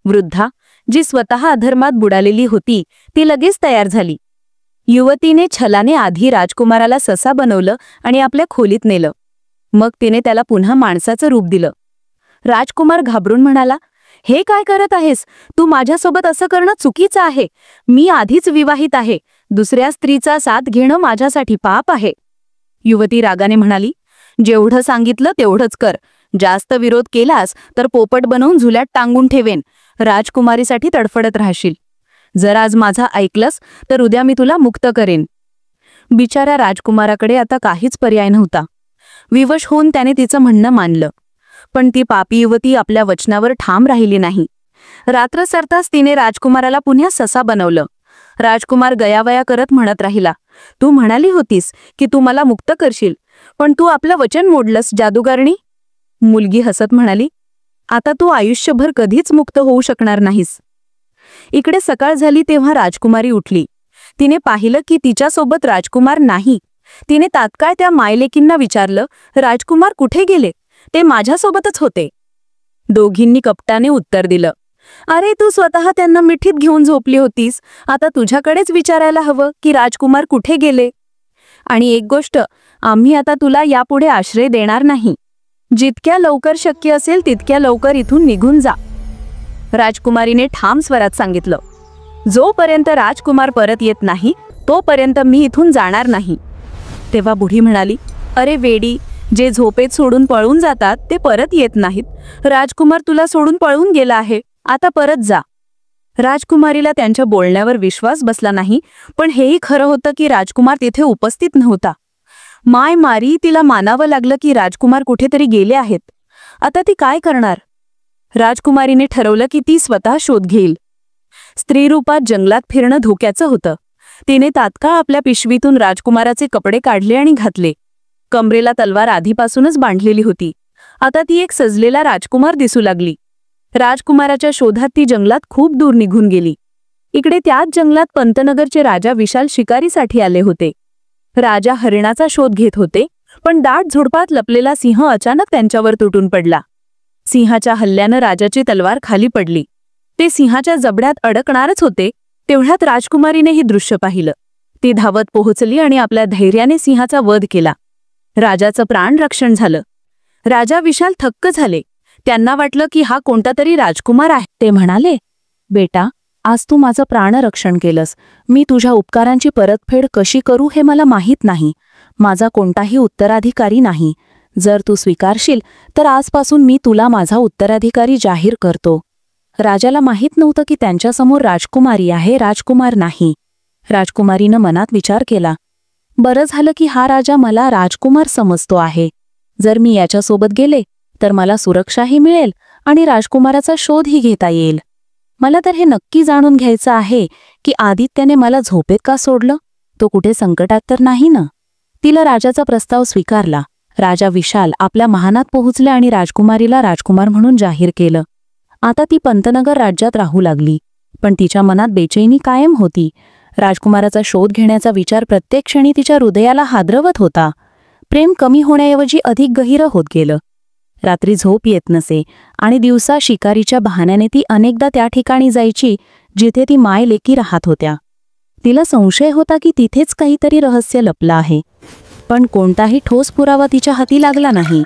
वृद्धा, जी स्वतः अधर्मात बुडालेली होती, ती लगेच तयार झाली. युवतीने छलाने आधी राजकुमाराला ससा बनवलं आणि आपल्या खोलीत नेलं. मग तिने त्याला पुन्हा माणसाचं रूप दिलं. राजकुमार घाबरून म्हणाला, हे काय करत आहेस? तू माझ्यासोबत असं करणं चुकीचं आहे. मी आधीच विवाहित आहे. दुसऱ्या स्त्रीचा साथ घेणं माझ्यासाठी पाप आहे. युवती रागाने म्हणाली, जेवढं सांगितलं तेवढंच कर. जास्त विरोध केलास तर पोपट बनवून झुल्यात टांगून ठेवेन. राजकुमारीसाठी तडफडत राहशील. जर आज माझा ऐकलंस तर उद्या मी तुला मुक्त करेन. बिचाऱ्या राजकुमाराकडे आता काहीच पर्याय नव्हता. विवश होऊन त्याने तिचं म्हणणं मानलं. पण ती पापी युवती आपल्या वचनावर ठाम राहिली नाही. रात्र सरताच तिने राजकुमाराला पुन्हा ससा बनवलं. राजकुमार गयावया करत म्हणत राहिला, तू म्हणाली होतीस की तू मला मुक्त करशील, पण तू आपलं वचन मोडलंस जादूगारणी. मुलगी हसत म्हणाली, आता तू आयुष्यभर कधीच मुक्त होऊ शकणार नाहीस. इकडे सकाळ झाली तेव्हा राजकुमारी उठली. तिने पाहिलं की तिच्यासोबत राजकुमार नाही. तिने तात्काळ त्या मायलेकींना विचारलं, राजकुमार कुठे गेले? ते माझ्यासोबतच होते. दोघींनी कपटाने उत्तर दिलं, अरे, तू स्वतः त्यांना मिठीत घेऊन झोपली होतीस. आता तुझ्याकडेच विचारायला हवं की राजकुमार कुठे गेले. आणि एक गोष्ट, आम्ही आता तुला यापुढे आश्रय देणार नाही. जितक्या लवकर शक्य असेल तितक्या लवकर इथून निघून जा. राजकुमारीने ठाम स्वरात सांगितलं. जोपर्यंत राजकुमार परत येत नाही तोपर्यंत मी इथून जाणार नाही. तेव्हा बुढी म्हणाली, अरे वेडी, जे झोपेत सोडून पळून जातात ते परत येत नाहीत. राजकुमार तुला सोडून पळून गेला आहे. आता परत जा. राजकुमारीला त्यांच्या बोलण्यावर विश्वास बसला नाही. पण हेही खरं होतं की राजकुमार तिथे उपस्थित नव्हता. माय मारी, तिला मानावं लागलं की राजकुमार कुठेतरी गेले आहेत. आता ती काय करणार? राजकुमारीने ठरवलं की ती स्वतः शोध घेईल. स्त्रीरूपात जंगलात फिरणं धोक्याचं होतं. तिने तात्काळ आपल्या पिशवीतून राजकुमाराचे कपडे काढले आणि घातले. कमरेला तलवार आधीपासूनच बांधलेली होती. आता ती एक सजलेला राजकुमार दिसू लागली. राजकुमाराच्या शोधात ती जंगलात खूप दूर निघून गेली. इकडे त्याच जंगलात पंतनगरचे राजा विशाल शिकारीसाठी आले होते. राजा हरिणाचा शोध घेत होते, पण दाट झुडपात लपलेला सिंह अचानक त्यांच्यावर तुटून पडला. सिंहाच्या हल्ल्यानं राजाची तलवार खाली पडली. ते सिंहाच्या जबड्यात अडकणारच होते तेवढ्यात राजकुमारीने ही दृश्य पाहिलं. ती धावत पोहोचली आणि आपल्या धैर्याने सिंहाचा वध केला. राजाचं प्राण रक्षण झालं. राजा विशाल थक्क झाले. त्यांना वाटलं की हा कोणता तरी राजकुमार आहे. ते म्हणाले, बेटा, आज तू माझं प्राणरक्षण केलंस. मी तुझ्या उपकारांची परतफेड कशी करू हे मला माहीत नाही. माझा कोणताही उत्तराधिकारी नाही. जर तू स्वीकारशील तर आजपासून मी तुला माझा उत्तराधिकारी जाहीर करतो. राजाला माहीत नव्हतं की त्यांच्यासमोर राजकुमारी आहे, राजकुमार नाही. राजकुमारीनं मनात विचार केला, बरं झालं की हा राजा मला राजकुमार समजतो आहे. जर मी याच्यासोबत गेले तर मला सुरक्षाही मिळेल आणि राजकुमाराचा शोधही घेता येईल. मला तर हे नक्की जाणून घ्यायचं आहे की आदित्याने मला झोपेत का सोडलं, तो कुठे संकटात तर नाही ना. तिला राजाचा प्रस्ताव स्वीकारला. राजा विशाल आपल्या महालात पोहोचले आणि राजकुमारीला राजकुमार म्हणून जाहीर केलं. आता ती पंतनगर राज्यात राहू लागली, पण तिच्या मनात बेचैनी कायम होती. राजकुमाराचा शोध घेण्याचा विचार प्रत्येक क्षणी तिच्या हृदयाला हादरवत होता. प्रेम कमी होण्याऐवजी अधिक गहिरं होत गेलं. रात्री झोप येत नसे आणि दिवसा शिकारीच्या बहाण्याने ती अनेकदा त्या ठिकाणी जायची जिथे ती माय लेकी राहत होत्या. तिला संशय होता की तिथेच काहीतरी रहस्य लपलं आहे, पण कोणताही ठोस पुरावा तिच्या हाती लागला नाही.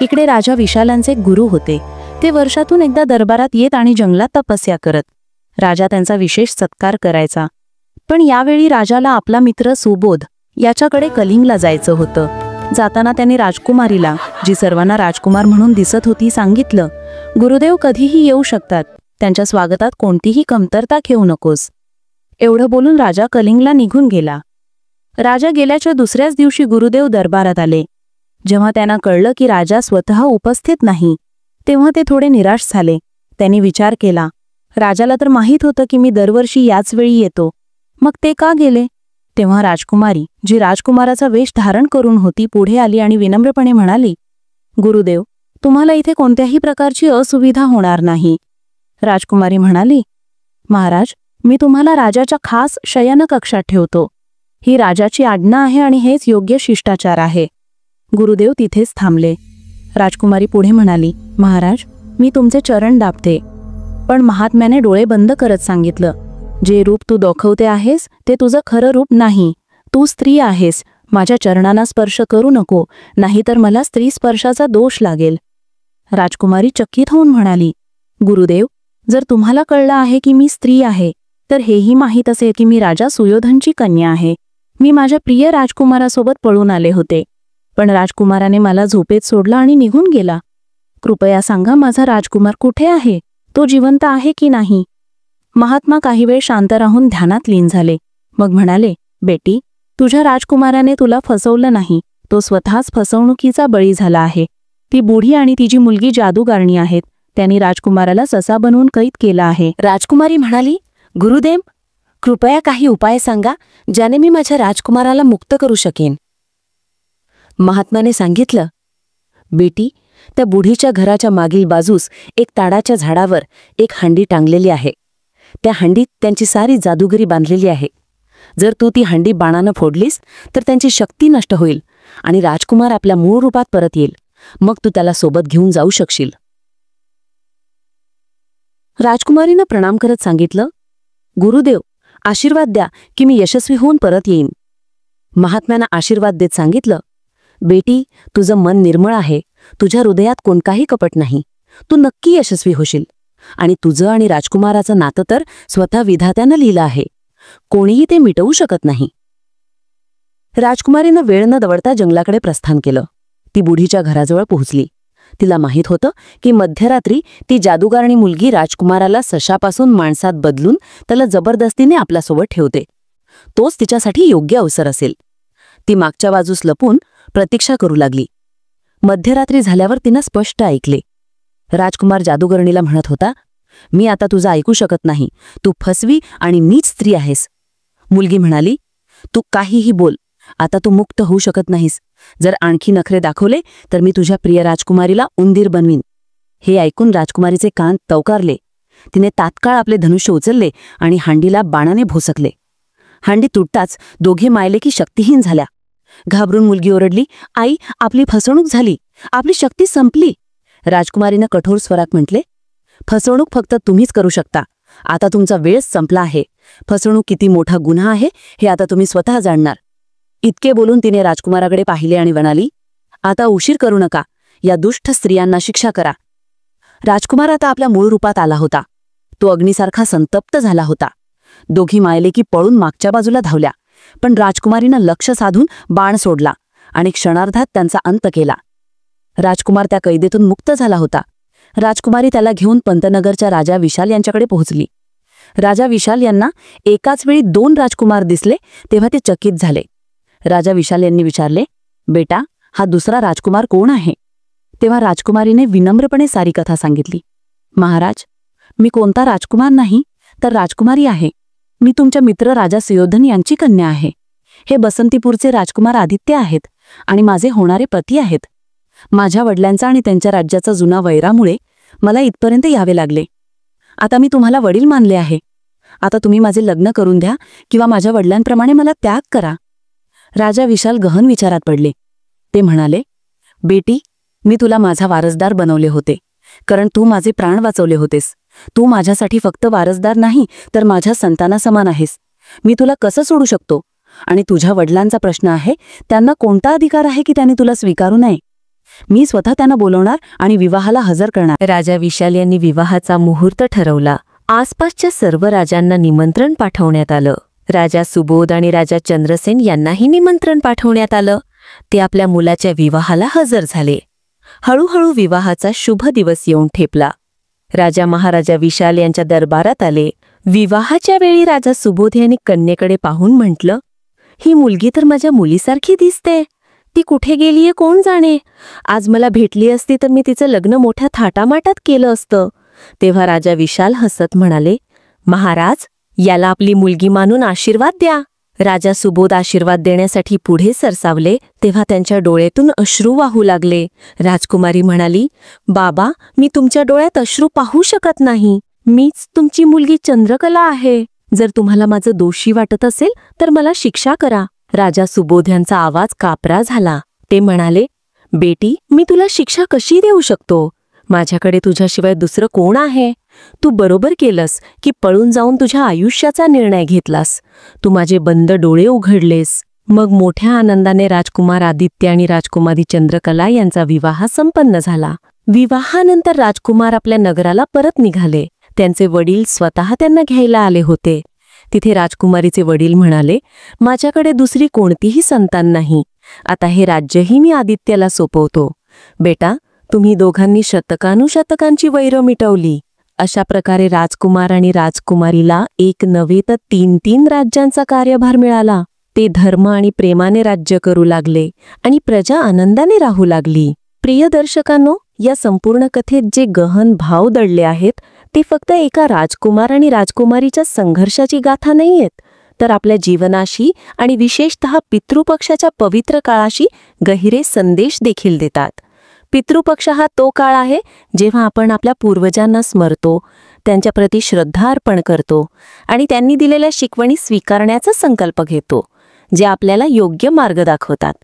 इकडे राजा विशालांचे गुरु होते. ते वर्षातून एकदा दरबारात येत आणि जंगलात तपस्या करत. राजा त्यांचा विशेष सत्कार करायचा. पण यावेळी राजाला आपला मित्र सुबोध याच्याकडे कलिंगला जायचं होतं. जाताना त्यांनी राजकुमारीला, जी सर्वांना राजकुमार म्हणून दिसत होती, सांगितलं, गुरुदेव कधीही येऊ शकतात, त्यांच्या स्वागतात कोणतीही कमतरता घेऊ नकोस. एवढं बोलून राजा कलिंगला निघून गेला. राजा गेल्याच्या दुसऱ्याच दिवशी गुरुदेव दरबारात आले. जेव्हा त्यांना कळलं की राजा स्वतः उपस्थित नाही, तेव्हा ते थोडे निराश झाले. त्यांनी विचार केला, राजाला तर माहीत होतं की मी दरवर्षी याच वेळी येतो, मग ते का गेले. तेव्हा राजकुमारी, जी राजकुमाराचा वेश धारण करून होती, पुढे आली आणि विनम्रपणे म्हणाली, गुरुदेव, तुम्हाला इथे कोणत्याही प्रकारची असुविधा होणार नाही. राजकुमारी म्हणाली, महाराज, मी तुम्हाला राजाच्या खास शयनकक्षात ठेवतो. ही राजाची आज्ञा आहे आणि हेच योग्य शिष्टाचार आहे. गुरुदेव तिथेच थांबले. राजकुमारी पुढे म्हणाली, महाराज, मी तुमचे चरण दाबते. पण महात्म्याने डोळे बंद करत सांगितलं, जे रूप तू दाखवते आहेस ते तुझं खरं रूप नाही. तू स्त्री आहेस. माझ्या चरणांना स्पर्श करू नको, नाहीतर मला स्त्री स्पर्शाचा दोष लागेल. राजकुमारी चकित होऊन म्हणाली, गुरुदेव, जर तुम्हाला कळलं आहे की मी स्त्री आहे, तर हेही माहीत असेल की मी राजा सुयोधनची कन्या आहे. मी माझ्या प्रिय राजकुमारासोबत पळून आले होते, पण राजकुमाराने मला झोपेत सोडलं आणि निघून गेला. कृपया सांगा, माझा राजकुमार कुठे आहे? तो जिवंत आहे की नाही? महात्मा काही वेळ शांत राहून ध्यानात लीन झाले. मग म्हणाले, बेटी, तुझ्या राजकुमाराने तुला फसवलं नाही. तो स्वतःच फसवणुकीचा बळी झाला आहे. ती बुढी आणि तिची मुलगी जादूगारणी आहेत. त्यांनी राजकुमाराला ससा बनवून कैद केला आहे. राजकुमारी म्हणाली, गुरुदेव, कृपया काही उपाय सांगा ज्याने मी माझ्या राजकुमाराला मुक्त करू शकेन. महात्माने सांगितलं, बेटी, त्या बुढीच्या घराच्या मागील बाजूस एक ताडाच्या झाडावर एक हंडी टांगलेली आहे. त्या हंडीत त्यांची सारी जादूगिरी बांधलेली आहे. जर तू ती हंडी बाणानं फोडलीस तर त्यांची शक्ती नष्ट होईल आणि राजकुमार आपल्या मूळ रूपात परत येईल. मग तू त्याला सोबत घेऊन जाऊ शकशील. राजकुमारीनं प्रणाम करत सांगितलं, गुरुदेव, आशीर्वाद द्या की मी यशस्वी होऊन परत येईन. महात्म्यानं आशीर्वाद देत सांगितलं, बेटी, तुझं मन निर्मळ आहे. तुझ्या हृदयात कोणताही कपट नाही. तू नक्की यशस्वी होशील. आणि तुझं आणि राजकुमाराचं नातं तर स्वतः विधात्यानं लिहिलं आहे. कोणीही ते मिटवू शकत नाही. राजकुमारीनं वेळ न दवडता जंगलाकडे प्रस्थान केलं. ती बुढीच्या घराजवळ पोहोचली. तिला माहीत होतं की मध्यरात्री ती जादूगारणी मुलगी राजकुमाराला सशापासून माणसात बदलून त्याला जबरदस्तीने आपल्यासोबत ठेवते. तोच तिच्यासाठी योग्य अवसर असेल. ती मागच्या बाजूस लपून प्रतीक्षा करू लागली. मध्यरात्री झाल्यावर तिनं स्पष्ट ऐकले. राजकुमार जादूगरणीला म्हणत होता, मी आता तुझं ऐकू शकत नाही. तू फसवी आणि नीच स्त्री आहेस. मुलगी म्हणाली, तू काहीही बोल. आता तू मुक्त होऊ शकत नाहीस. जर आणखी नखरे दाखवले तर मी तुझ्या प्रिय राजकुमारीला उंदीर बनवीन. हे ऐकून राजकुमारीचे कान तवकारले. तिने तात्काळ आपले धनुष्य उचलले आणि हांडीला बाणाने भोसकले. हांडी तुटताच दोघे मायलेकी शक्तिहीन झाल्या. घाबरून मुलगी ओरडली, आई, आपली फसवणूक झाली. आपली शक्ती संपली. राजकुमारीनं कठोर स्वरात म्हटले, फसवणूक फक्त तुम्हीच करू शकता. आता तुमचा वेळ संपला आहे. फसवणूक किती मोठा गुन्हा आहे हे आता तुम्ही स्वतः जाणणार. इतके बोलून तिने राजकुमाराकडे पाहिले आणि म्हणाली, आता उशीर करू नका. या दुष्ट स्त्रियांना शिक्षा करा. राजकुमार आता आपल्या मूळ रूपात आला होता. तो अग्नीसारखा संतप्त झाला होता. दोघी मायलेकी पळून मागच्या बाजूला धावल्या, पण राजकुमारीनं लक्ष साधून बाण सोडला आणि क्षणार्धात त्यांचा अंत केला. राजकुमार त्या कैदेतून मुक्त झाला होता. राजकुमारी त्याला घेऊन पंतनगरच्या राजा विशाल यांच्याकडे पोहोचली. राजा विशाल यांना एकाच वेळी 2 राजकुमार दिसले तेव्हा ते चकित झाले. राजा विशाल यांनी विचारले, बेटा, हा दुसरा राजकुमार कोण आहे? तेव्हा राजकुमारीने विनम्रपणे सारी कथा सांगितली. महाराज, मी कोणता राजकुमार नाही तर राजकुमारी आहे. मी तुमच्या मित्र राजा सुयोधन यांची कन्या आहे. हे बसंतीपूरचे राजकुमार आदित्य आहेत आणि माझे होणारे पती आहेत. माझ्या वडिलांचा आणि त्यांच्या राज्याचा जुना वैरामुळे मला इथपर्यंत यावे लागले. आता मी तुम्हाला वडील मानले आहे. आता तुम्ही माझे लग्न करून द्या किंवा माझ्या वडिलांप्रमाणे मला त्याग करा. राजा विशाल गहन विचारात पडले. ते म्हणाले, बेटी, मी तुला माझा वारसदार बनवले होते कारण तू माझे प्राण वाचवले होतेस. तू माझ्यासाठी फक्त वारसदार नाही तर माझ्या संतानासमान आहेस. मी तुला कसं सोडू शकतो? आणि तुझ्या वडिलांचा प्रश्न आहे, त्यांना कोणता अधिकार आहे की त्यांनी तुला स्वीकारू नये? मी स्वतः त्यांना बोलवणार आणि विवाहाला हजर करणार. राजा विशाल यांनी विवाहाचा मुहूर्त ठरवला. आसपासच्या सर्व राजांना निमंत्रण पाठवण्यात आलं. राजा सुबोध आणि राजा चंद्रसेन यांनाही निमंत्रण पाठवण्यात आलं. ते आपल्या मुलाच्या विवाहाला हजर झाले. हळूहळू विवाहाचा शुभ दिवस येऊन ठेपला. राजा महाराजा विशाल यांच्या दरबारात आले. विवाहाच्या वेळी राजा सुबोध यांनी कन्येकडे पाहून म्हटलं, ही मुलगी तर माझ्या मुलीसारखी दिसते. ती कुठे गेलीये कोण जाणे. आज मला भेटली असती तर मी तिचं लग्न मोठ्या थाटामाटात केलं असतं. तेव्हा राजा विशाल हसत म्हणाले, महाराज, याला आपली मुलगी मानून आशीर्वाद द्या. राजा सुबोध आशीर्वाद देण्यासाठी पुढे सरसावले तेव्हा त्यांच्या डोळ्यातून अश्रू वाहू लागले. राजकुमारी म्हणाली, बाबा, मी तुमच्या डोळ्यात अश्रू पाहू शकत नाही. मीच तुमची मुलगी चंद्रकला आहे. जर तुम्हाला माझं दोषी वाटत असेल तर मला शिक्षा करा. राजा सुबोध यांचा आवाज कापरा झाला. ते म्हणाले, बेटी, मी तुला शिक्षा कशी देऊ शकतो? माझ्याकडे तुझ्याशिवाय दुसरं कोण आहे? तू बरोबर केलंस की पळून जाऊन तुझ्या आयुष्याचा निर्णय घेतलास. तू माझे बंद डोळे उघडलेस. मग मोठ्या आनंदाने राजकुमार आदित्य आणि राजकुमारी चंद्रकला यांचा विवाह संपन्न झाला. विवाहानंतर राजकुमार आपल्या नगराला परत निघाले. त्यांचे वडील स्वतः त्यांना घ्यायला आले होते. तिथे राजकुमारीचे वडील म्हणाले, माझ्याकडे दुसरी कोणतीही संतान नाही. आता हे राज्यही मी आदित्यला सोपवतो. बेटा, तुम्ही दोघांनी शतकानुशतकांची वैर मिटवली. अशा प्रकारे राजकुमार आणि राजकुमारीला एक नव्हे तर 3 राज्यांचा कार्यभार मिळाला. ते धर्म आणि प्रेमाने राज्य करू लागले आणि प्रजा आनंदाने राहू लागली. प्रिय दर्शकांनो, या संपूर्ण कथेत जे गहन भाव दडले आहेत ते फक्त एका राजकुमार आणि राजकुमारीच्या संघर्षाची गाथा नाहीयेत, तर आपल्या जीवनाशी आणि विशेषतः पितृपक्षाच्या पवित्र काळाशी गहिरे संदेश देखील देतात. पितृपक्ष हा तो काळ आहे जेव्हा आपण आपल्या पूर्वजांना स्मरतो, त्यांच्याप्रती श्रद्धा अर्पण करतो आणि त्यांनी दिलेल्या शिकवणी स्वीकारण्याचा संकल्प घेतो, जे आपल्याला योग्य मार्ग दाखवतात.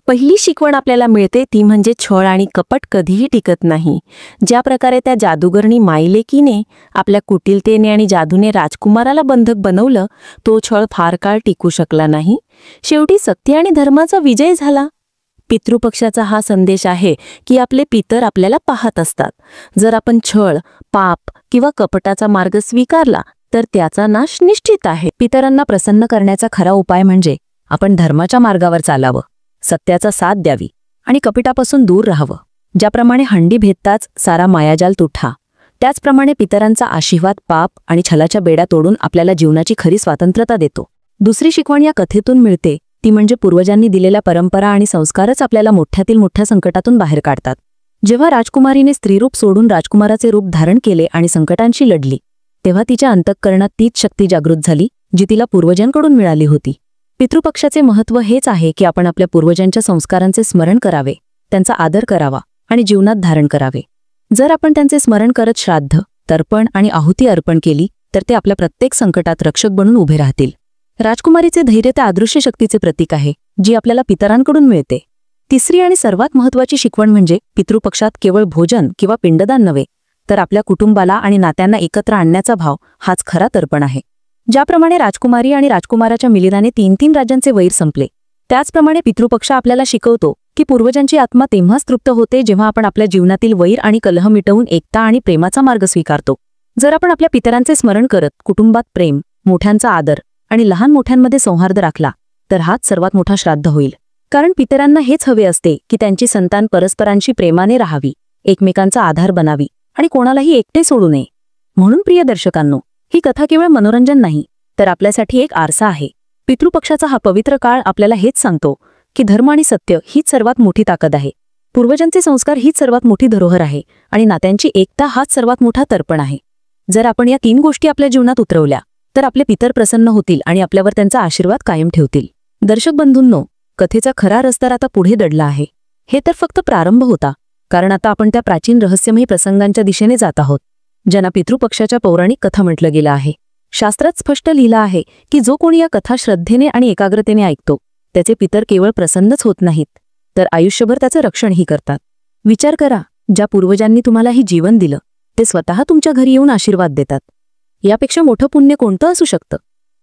पहिली शिकवण आपल्याला मिळते ती म्हणजे छळ आणि कपट कधीही टिकत नाही. ज्या प्रकारे त्या जादूगरणी माईलेकीने आपल्या कुटिलतेने आणि जादूने राजकुमाराला बंधक बनवलं, तो छळ फार काळ टिकू शकला नाही. शेवटी सत्य आणि धर्माचा विजय झाला. पितृपक्षाचा हा संदेश आहे की आपले पितर आपल्याला पाहत असतात. जर आपण छळ, पाप किंवा कपटाचा मार्ग स्वीकारला तर त्याचा नाश निश्चित आहे. पितरांना प्रसन्न करण्याचा खरा उपाय म्हणजे आपण धर्माच्या मार्गावर चालावं, सत्याचा साथ द्यावी आणि कपटापासून दूर राहावं. ज्याप्रमाणे हंडी भेदताच सारा मायाजाल तुटला, त्याचप्रमाणे पितरांचा आशीर्वाद पाप आणि छलाच्या बेड्या तोडून आपल्याला जीवनाची खरी स्वातंत्र्यता देतो. दुसरी शिकवण या कथेतून मिळते ती म्हणजे पूर्वजांनी दिलेल्या परंपरा आणि संस्कारच आपल्याला मोठ्यातील मोठ्या संकटातून बाहेर काढतात. जेव्हा राजकुमारीने स्त्रीरूप सोडून राजकुमाराचे रूप धारण केले आणि संकटांशी लढली, तेव्हा तिच्या अंतःकरणात तीच शक्ती जागृत झाली जी तिला पूर्वजांकडून मिळाली होती. पितृपक्षाचे महत्त्व हेच आहे की आपण आपल्या पूर्वजांच्या संस्कारांचे स्मरण करावे, त्यांचा आदर करावा आणि जीवनात धारण करावे. जर आपण त्यांचे स्मरण करत श्राद्ध, तर्पण आणि आहुती अर्पण केली तर ते आपल्या प्रत्येक संकटात रक्षक बनून उभे राहतील. राजकुमारीचे धैर्य त्या अदृश्य शक्तीचे प्रतीक आहे जी आपल्याला पितरांकडून मिळते. तिसरी आणि सर्वात महत्त्वाची शिकवण म्हणजे पितृपक्षात केवळ भोजन किंवा पिंडदान नव्हे, तर आपल्या कुटुंबाला आणि नात्यांना एकत्र आणण्याचा भाव हाच खरा तर्पण आहे. ज्याप्रमाणे राजकुमारी आणि राजकुमाराच्या मिलिदाने 3 राज्यांचे वैर संपले, त्याचप्रमाणे पितृपक्ष आपल्याला शिकवतो की पूर्वजांची आत्मा तेव्हाच तृप्त होते जेव्हा आपण आपल्या जीवनातील वैर आणि कलह मिटवून एकता आणि प्रेमाचा मार्ग स्वीकारतो. जर आपण आपल्या पितरांचे स्मरण करत कुटुंबात प्रेम, मोठ्यांचा आदर आणि लहान मोठ्यांमध्ये सौहार्द राखला तर हाच सर्वात मोठा श्राद्ध होईल. कारण पितरांना हेच हवे असते की त्यांची संतान परस्परांशी प्रेमाने राहावी, एकमेकांचा आधार बनावी आणि कोणालाही एकटे सोडू नये. म्हणून प्रिय दर्शकांनो, ही कथा केवळ मनोरंजन नाही, तर आपल्यासाठी एक आरसा आहे. पितृपक्षाचा हा पवित्र काळ आपल्याला हेच सांगतो की धर्म आणि सत्य हीच सर्वात मोठी ताकद आहे. पूर्वजांचे संस्कार हीच सर्वात मोठी धरोहर आहे आणि नात्यांची एकता हाच सर्वात मोठा तर्पण आहे. जर आपण या 3 गोष्टी आपल्या जीवनात उतरवल्या तर आपले पितर प्रसन्न होतील आणि आपल्यावर त्यांचा आशीर्वाद कायम ठेवतील. दर्शक बंधूंनो, कथेचा खरा रस्ता आता पुढे दडला आहे. हे तर फक्त प्रारंभ होता, कारण आता आपण त्या प्राचीन रहस्यमयी प्रसंगांच्या दिशेने जात आहोत, ज्यांना पितृपक्षाच्या पौराणिक कथा म्हटलं गेलं आहे. शास्त्रात स्पष्ट लिहिलं आहे की जो कोणी या कथा श्रद्धेने आणि एकाग्रतेने ऐकतो त्याचे पितर केवळ प्रसन्नच होत नाहीत, तर आयुष्यभर त्याचं रक्षणही करतात. विचार करा, ज्या पूर्वजांनी तुम्हाला ही जीवन दिलं ते स्वतः तुमच्या घरी येऊन आशीर्वाद देतात. यापेक्षा मोठं पुण्य कोणतं असू शकतं?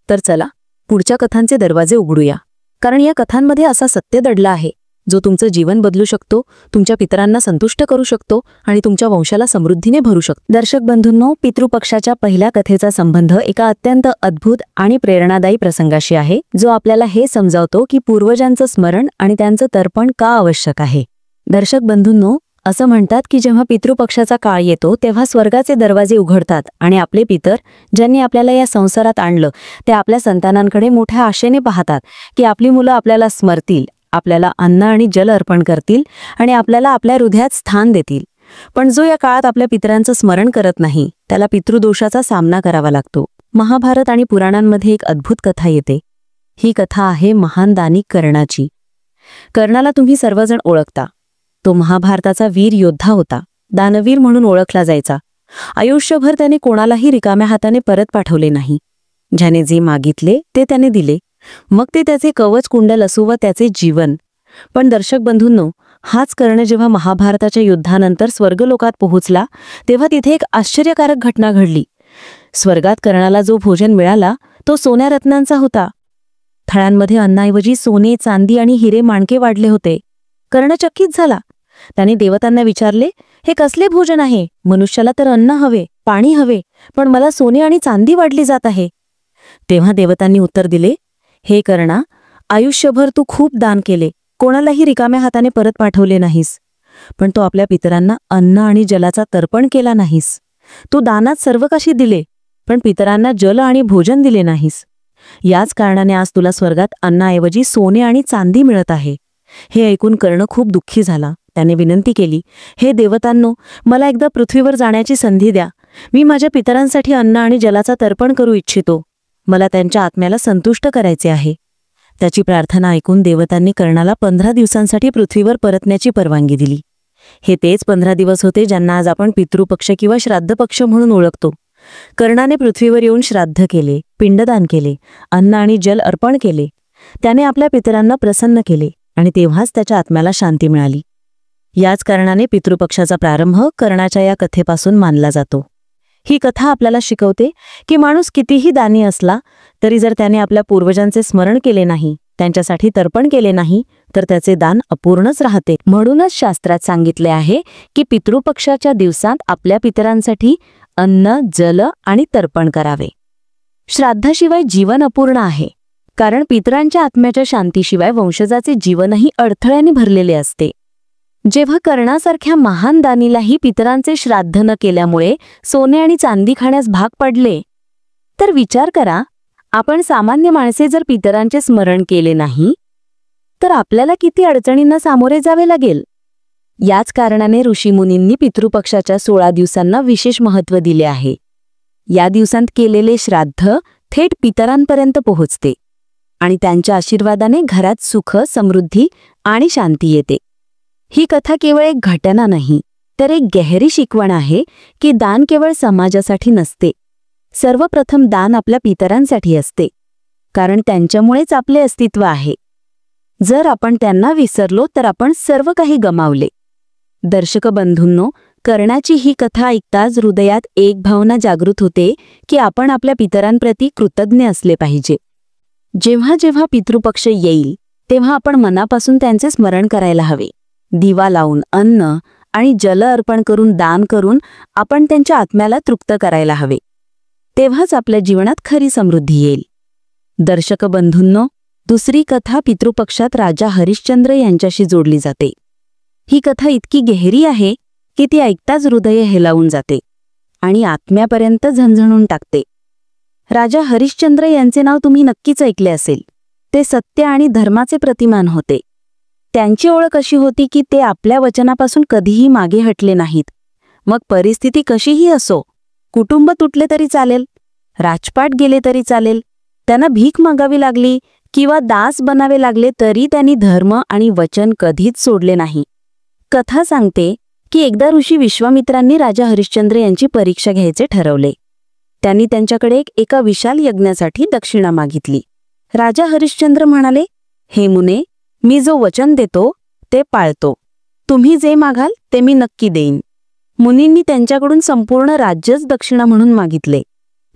तर चला पुढच्या कथांचे दरवाजे उघडूया, कारण या कथांमध्ये असा सत्य दडला आहे जो तुमचं जीवन बदलू शकतो, तुमच्या पितरांना संतुष्ट करू शकतो आणि तुमच्या वंशाला समृद्धीने भरू शकतो. दर्शक बंधूंनो, पितृपक्षाच्या पहिल्या कथेचा संबंध एका अत्यंत अद्भुत आणि प्रेरणादायी प्रसंगाशी आहे, जो आपल्याला हे समजावतो की पूर्वजांचं स्मरण आणि त्यांचं तर्पण का आवश्यक आहे. दर्शक बंधूंनो, असं म्हणतात की जेव्हा पितृपक्षाचा काळ येतो तेव्हा स्वर्गाचे दरवाजे उघडतात आणि आपले पितर, ज्यांनी आपल्याला या संसारात आणलं, ते आपल्या संतानांकडे मोठ्या आशेने पाहतात की आपली मुलं आपल्याला स्मरतील, आपल्याला अन्न आणि जल अर्पण करतील आणि आपल्याला आपल्या हृदयात स्थान देतील. पण जो या काळात आपल्या पितरांचं स्मरण करत नाही त्याला पितृदोषाचा सामना करावा लागतो. महाभारत आणि पुराणांमध्ये एक अद्भुत कथा येते. ही कथा आहे महान दानी कर्णाची. कर्णाला तुम्ही सर्वजण ओळखता. तो महाभारताचा वीर योद्धा होता, दानवीर म्हणून ओळखला जायचा. आयुष्यभर त्याने कोणालाही रिकाम्या हाताने परत पाठवले नाही. ज्याने जे मागितले ते त्याने दिले, मग ते त्याचे कवच कुंडल असो व त्याचे जीवन. पण दर्शक बंधूंनो, हाच कर्ण जेव्हा महाभारताच्या युद्धानंतर स्वर्गलोकात पोहोचला तेव्हा तिथे एक आश्चर्यकारक घटना घडली. स्वर्गात कर्णाला जो भोजन मिळाला तो सोन्या रत्नांचा होता. थळ्यांमध्ये अन्नाऐवजी सोने, चांदी आणि हिरे माणके वाढले होते. कर्ण चकित झाला. त्याने देवतांना विचारले, हे कसले भोजन आहे? मनुष्याला तर अन्न हवे, पाणी हवे, पण मला सोने आणि चांदी वाढली जात आहे. तेव्हा देवतांनी उत्तर दिले, हे कर्णा, आयुष्यभर तू खूप दान केले, कोणालाही रिकाम्या हाताने परत पाठवले नाहीस, पण तो आपल्या पितरांना अन्न आणि जलाचा तर्पण केला नाहीस. तू दानात सर्व काही दिले, पण पितरांना जल आणि भोजन दिले नाहीस. याच कारणाने आज तुला स्वर्गात अन्नाऐवजी सोने आणि चांदी मिळत आहे. हे ऐकून कर्ण खूप दुःखी झाला. त्याने विनंती केली, हे देवतांनो, मला एकदा पृथ्वीवर जाण्याची संधी द्या. मी माझ्या पितरांसाठी अन्न आणि जलाचा तर्पण करू इच्छितो. मला त्यांच्या आत्म्याला संतुष्ट करायचे आहे. त्याची प्रार्थना ऐकून देवतांनी कर्णाला 15 दिवसांसाठी पृथ्वीवर परतण्याची परवानगी दिली. हे तेच 15 दिवस होते ज्यांना आज आपण पितृपक्ष किंवा श्राद्ध पक्ष म्हणून ओळखतो. कर्णाने पृथ्वीवर येऊन श्राद्ध केले, पिंडदान केले, अन्न आणि जल अर्पण केले. त्याने आपल्या पितरांना प्रसन्न केले आणि तेव्हाच त्याच्या आत्म्याला शांती मिळाली. याच कारणाने पितृपक्षाचा प्रारंभ कर्णाच्या या कथेपासून मानला जातो. ही कथा आपल्याला शिकवते की माणूस कितीही दानी असला तरी जर त्याने आपल्या पूर्वजांचे स्मरण केले नाही, त्यांच्यासाठी तर्पण केले नाही, तर त्याचे दान अपूर्णच राहते. म्हणूनच शास्त्रात सांगितले आहे की पितृपक्षाच्या दिवसात आपल्या पितरांसाठी अन्न, जल आणि तर्पण करावे. श्राद्धाशिवाय जीवन अपूर्ण आहे, कारण पितरांच्या आत्म्याच्या शांतीशिवाय वंशजाचे जीवनही अडथळ्याने भरलेले असते. जेव्हा कर्णासारख्या महान दानीलाही पितरांचे श्राद्ध न केल्यामुळे सोने आणि चांदी खाण्यास भाग पडले, तर विचार करा, आपण सामान्य माणसे जर पितरांचे स्मरण केले नाही तर आपल्याला किती अडचणींना सामोरे जावे लागेल. याच कारणाने ऋषीमुनींनी पितृपक्षाच्या 16 दिवसांना विशेष महत्त्व दिले आहे. या दिवसांत केलेले श्राद्ध थेट पितरांपर्यंत पोहोचते आणि त्यांच्या आशीर्वादाने घरात सुख, समृद्धी आणि शांती येते. ही कथा केवळ एक घटना नाही, तर एक गहरी शिकवण आहे की दान केवळ समाजासाठी नसते. सर्वप्रथम दान आपल्या पितरांसाठी असते, कारण त्यांच्यामुळेच आपले अस्तित्व आहे. जर आपण त्यांना विसरलो तर आपण सर्व काही गमावले. दर्शक बंधूंनो, कर्णाची ही कथा ऐकताच हृदयात एक भावना जागृत होते की आपण आपल्या पितरांप्रती कृतज्ञ असले पाहिजे. जेव्हा जेव्हा पितृपक्ष येईल तेव्हा आपण मनापासून त्यांचे स्मरण करायला हवे. दिवा लावून, अन्न आणि जल अर्पण करून, दान करून आपण त्यांच्या आत्म्याला तृप्त करायला हवे. तेव्हाच आपल्या जीवनात खरी समृद्धी येईल. दर्शक बंधूंनो, दुसरी कथा पितृपक्षात राजा हरिश्चंद्र यांच्याशी जोडली जाते. ही कथा इतकी गहरी आहे की ती ऐकताच हृदय हेलावून जाते आणि आत्म्यापर्यंत झणझणून टाकते. राजा हरिश्चंद्र यांचे नाव तुम्ही नक्कीच ऐकले असेल. ते सत्य आणि धर्माचे प्रतिमान होते. त्यांची ओळख अशी होती की ते आपल्या वचनापासून कधीही मागे हटले नाहीत. मग परिस्थिती कशीही असो, कुटुंब तुटले तरी चालेल, राजपाट गेले तरी चालेल, त्यांना भीक मागावी लागली किंवा दास बनावे लागले तरी त्यांनी धर्म आणि वचन कधीच सोडले नाही. कथा सांगते की एकदा ऋषी विश्वामित्रांनी राजा हरिश्चंद्र यांची परीक्षा घ्यायचे ठरवले. त्यांनी त्यांच्याकडे एका विशाल यज्ञासाठी दक्षिणा मागितली. राजा हरिश्चंद्र म्हणाले, हे मुने, मी जो वचन देतो ते पाळतो. तुम्ही जे मागाल ते मी नक्की देईन. मुनींनी त्यांच्याकडून संपूर्ण राज्यच दक्षिणा म्हणून मागितले.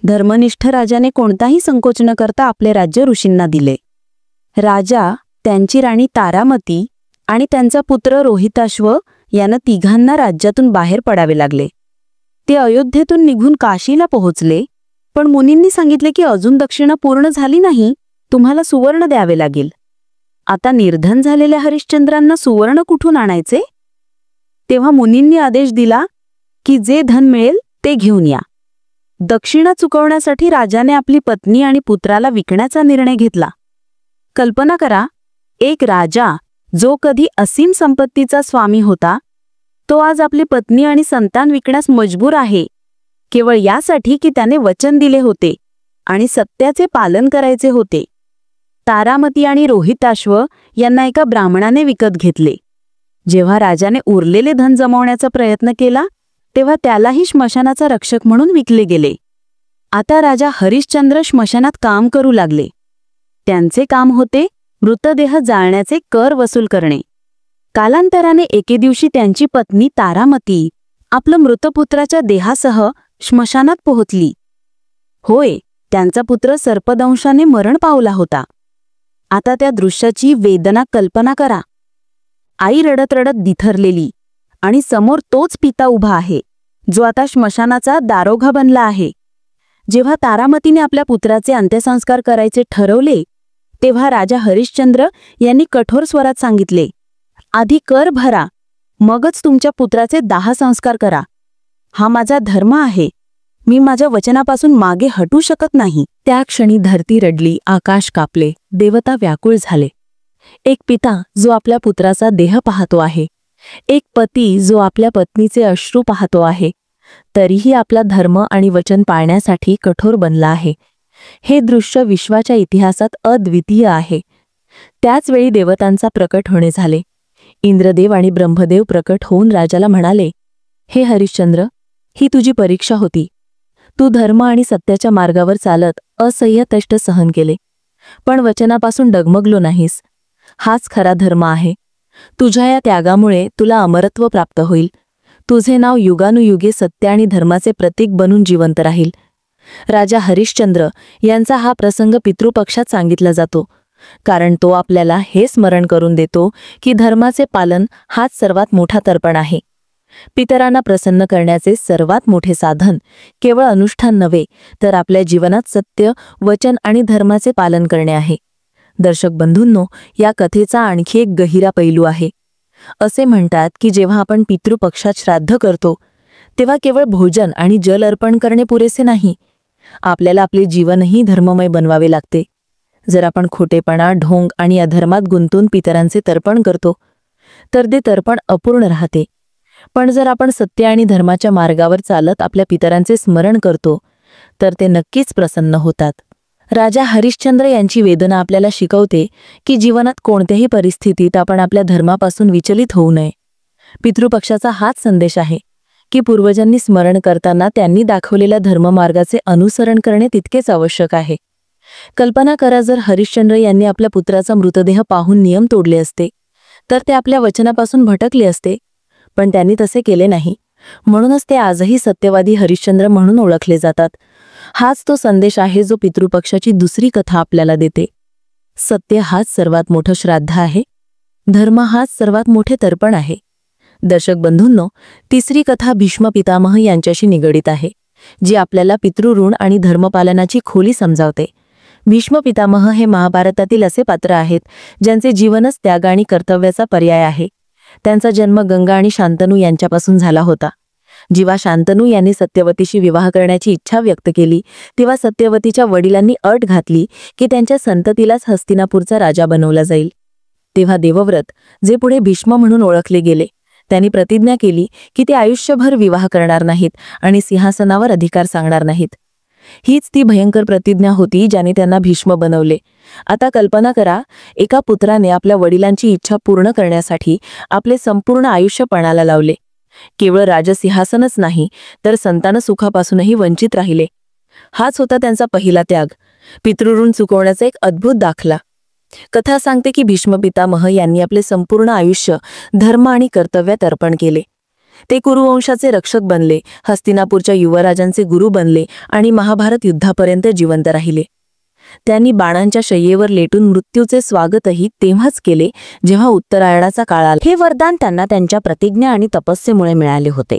धर्मनिष्ठ राजाने कोणताही संकोच न करता आपले राज्य ऋषींना दिले. राजा, त्यांची राणी तारामती आणि त्यांचा पुत्र रोहिताश्व यांना तिघांना राज्यातून बाहेर पडावे लागले. ते अयोध्येतून निघून काशीला पोहोचले, पण मुनींनी सांगितले की अजून दक्षिणा पूर्ण झाली नाही, तुम्हाला सुवर्ण द्यावे लागेल. आता निर्धन झालेल्या हरिश्चंद्रांना सुवर्ण कुठून आणायचे? तेव्हा मुनींनी आदेश दिला की जे धन मिळेल ते घेऊन या. दक्षिणा चुकवण्यासाठी राजाने आपली पत्नी आणि पुत्राला विकण्याचा निर्णय घेतला. कल्पना करा, एक राजा जो कधी असीम संपत्तीचा स्वामी होता, तो आज आपली पत्नी आणि संतान विकण्यास मजबूर आहे, केवळ यासाठी की त्याने वचन दिले होते आणि सत्याचे पालन करायचे होते. तारामती आणि रोहिताश्व यांना एका ब्राह्मणाने विकत घेतले. जेव्हा राजाने उरलेले धन जमवण्याचा प्रयत्न केला तेव्हा त्यालाही श्मशानाचा रक्षक म्हणून विकले गेले. आता राजा हरिश्चंद्र श्मशानात काम करू लागले. त्यांचे काम होते मृतदेह जाळण्याचे कर वसूल करणे. कालांतराने एके दिवशी त्यांची पत्नी तारामती आपल्या मृतपुत्राच्या देहासह श्मशानात पोहोचली. होय, त्यांचा पुत्र सर्पदंशाने मरण पावला होता. आता त्या दृश्याची वेदना कल्पना करा. आई रडत रडत बिथरलेली आणि समोर तोच पिता उभा आहे जो आता श्मशानाचा दारोगा बनला आहे. जेव्हा तारामतीने आपल्या पुत्राचे अंत्यसंस्कार करायचे ठरवले तेव्हा राजा हरिश्चंद्र यांनी कठोर स्वरात सांगितले, आधी कर भरा, मगच तुमच्या पुत्राचे दाह संस्कार करा. हा माझा धर्म आहे. मी माझ्या वचनापासून मागे हटू शकत नाही. त्या क्षणी धरती रडली, आकाश कापले, देवता व्याकुळ झाले. एक पिता जो आपल्या पुत्राचा देह पाहतो आहे, एक पती जो आपल्या पत्नीचे अश्रू पाहतो आहे, तरीही आपला धर्म आणि वचन पाळण्यासाठी कठोर बनला आहे. हे दृश्य विश्वाच्या इतिहासात अद्वितीय आहे. त्याच वेळी देवतांचा प्रकट होणे झाले. इंद्रदेव आणि ब्रह्मदेव प्रकट होऊन राजाला म्हणाले, हे हरिश्चंद्र, ही तुझी परीक्षा होती. तू धर्म आणि सत्याच्या मार्गावर चालत असह्य कष्ट सहन केले, पण वचनापासून डगमगलो नाहीस. हाच खरा धर्म आहे. तुझ्या या त्यागामुळे तुला अमरत्व प्राप्त होईल. तुझे नाव युगानुयुगे सत्य आणि धर्माचे प्रतीक बनून जिवंत राहील. राजा हरिश्चंद्र यांचा हा प्रसंग पितृपक्षात सांगितला जातो, कारण तो आपल्याला हे स्मरण करून देतो की धर्माचे पालन हाच सर्वात मोठा तर्पण आहे. पितरांना प्रसन्न करण्याचे सर्वात मोठे साधन केवळ अनुष्ठान नव्हे, तर आपल्या जीवनात सत्य, वचन आणि धर्माचे पालन करणे आहे. दर्शक बंधूंनो, या कथेचा आणखी एक गहिरा पैलू आहे. असे म्हणतात की जेव्हा आपण पितृपक्षात श्राद्ध करतो तेव्हा केवळ भोजन आणि जल अर्पण करणे पुरेसे नाही. आपल्याला आपले जीवनही धर्ममय बनवावे लागते. जर आपण खोटेपणा, ढोंग आणि अधर्मात गुंतून पितरांचे तर्पण करतो तर ते तर्पण अपूर्ण राहते. पण जर आपण सत्य आणि धर्माच्या मार्गावर चालत आपल्या पितरांचे स्मरण करतो तर ते नक्कीच प्रसन्न होतात. राजा हरिश्चंद्र यांची वेदना आपल्याला शिकवते की जीवनात कोणत्याही परिस्थितीत आपण आपल्या धर्मापासून विचलित होऊ नये. पितृपक्षाचा हाच संदेश आहे की पूर्वजांनी स्मरण करताना त्यांनी दाखवलेल्या धर्ममार्गाचे अनुसरण करणे तितकेच आवश्यक आहे. कल्पना करा, जर हरिश्चंद्र यांनी आपल्या पुत्राचा मृतदेह पाहून नियम तोडले असते तर ते आपल्या वचनापासून भटकले असते, पण त्यांनी तसे केले नाही. म्हणूनच ते आजही सत्यवादी हरिश्चंद्र म्हणून ओळखले जातात. हाच तो संदेश आहे जो पितृपक्षाची दुसरी कथा आपल्याला देते. सत्य हाच सर्वात मोठं श्राद्ध आहे. धर्म हाच सर्वात मोठे तर्पण आहे. दर्शक बंधूंनो, तिसरी कथा भीष्म पितामह यांच्याशी निगडीत आहे, जी आपल्याला पितृऋण आणि धर्मपालनाची खोली समजावते. भीष्म पितामह हे महाभारतातील असे पात्र आहेत ज्यांचे जीवनच त्याग आणि कर्तव्याचा पर्याय आहे. त्यांचा जन्म गंगा आणि शांतनू यांच्यापासून झाला होता. जेव्हा शांतनू यांनी सत्यवतीशी विवाह करण्याची इच्छा व्यक्त केली तेव्हा सत्यवतीच्या वडिलांनी अट घातली की त्यांच्या संततीलाच हस्तिनापूरचा राजा बनवला जाईल. तेव्हा देवव्रत, जे पुढे भीष्म म्हणून ओळखले गेले, त्यांनी प्रतिज्ञा केली की ते आयुष्यभर विवाह करणार नाहीत आणि सिंहासनावर अधिकार सांगणार नाहीत. हीच ती भयंकर प्रतिज्ञा होती ज्याने त्यांना भीष्म बनवले. आता कल्पना करा, एका पुत्राने आपल्या वडिलांची इच्छा पूर्ण करण्यासाठी आपले संपूर्ण आयुष्य पणाला लावले. केवळ राजसिंहासनच नाही तर संतान सुखापासूनही वंचित राहिले. हाच होता त्यांचा पहिला त्याग, पितृऋण चुकवण्याचा एक अद्भुत दाखला. कथा सांगते की भीष्म पितामह यांनी आपले संपूर्ण आयुष्य धर्म आणि कर्तव्यात अर्पण केले. ते कुरुवंशाचे रक्षक बनले, हस्तिनापूरच्या युवराजांचे गुरु बनले आणि महाभारत युद्धापर्यंत जिवंत राहिले. त्यांनी बाणांच्या शय्येवर लेटून मृत्यूचे स्वागतही तेव्हाच केले जेव्हा उत्तरायणाचा काळ आला. हे वरदान त्यांना त्यांच्या प्रतिज्ञा आणि तपस्येमुळे मिळाले होते.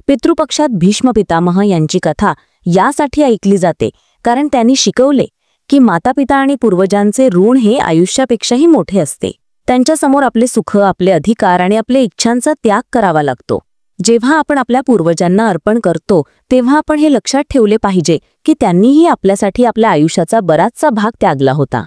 पितृपक्षात भीष्म पितामह यांची कथा यासाठी ऐकली जाते कारण त्यांनी शिकवले की मातापिता आणि पूर्वजांचे ऋण हे आयुष्यापेक्षाही मोठे असते. त्यांच्यासमोर आपले सुख, आपले अधिकार आणि आपले इच्छांचा त्याग करावा लागतो. जेव्हा आपण आपल्या पूर्वजांना अर्पण करतो तेव्हा आपण हे लक्षात ठेवले पाहिजे की त्यांनीही आपल्यासाठी आपल्या आयुष्याचा बराचसा भाग त्यागला होता.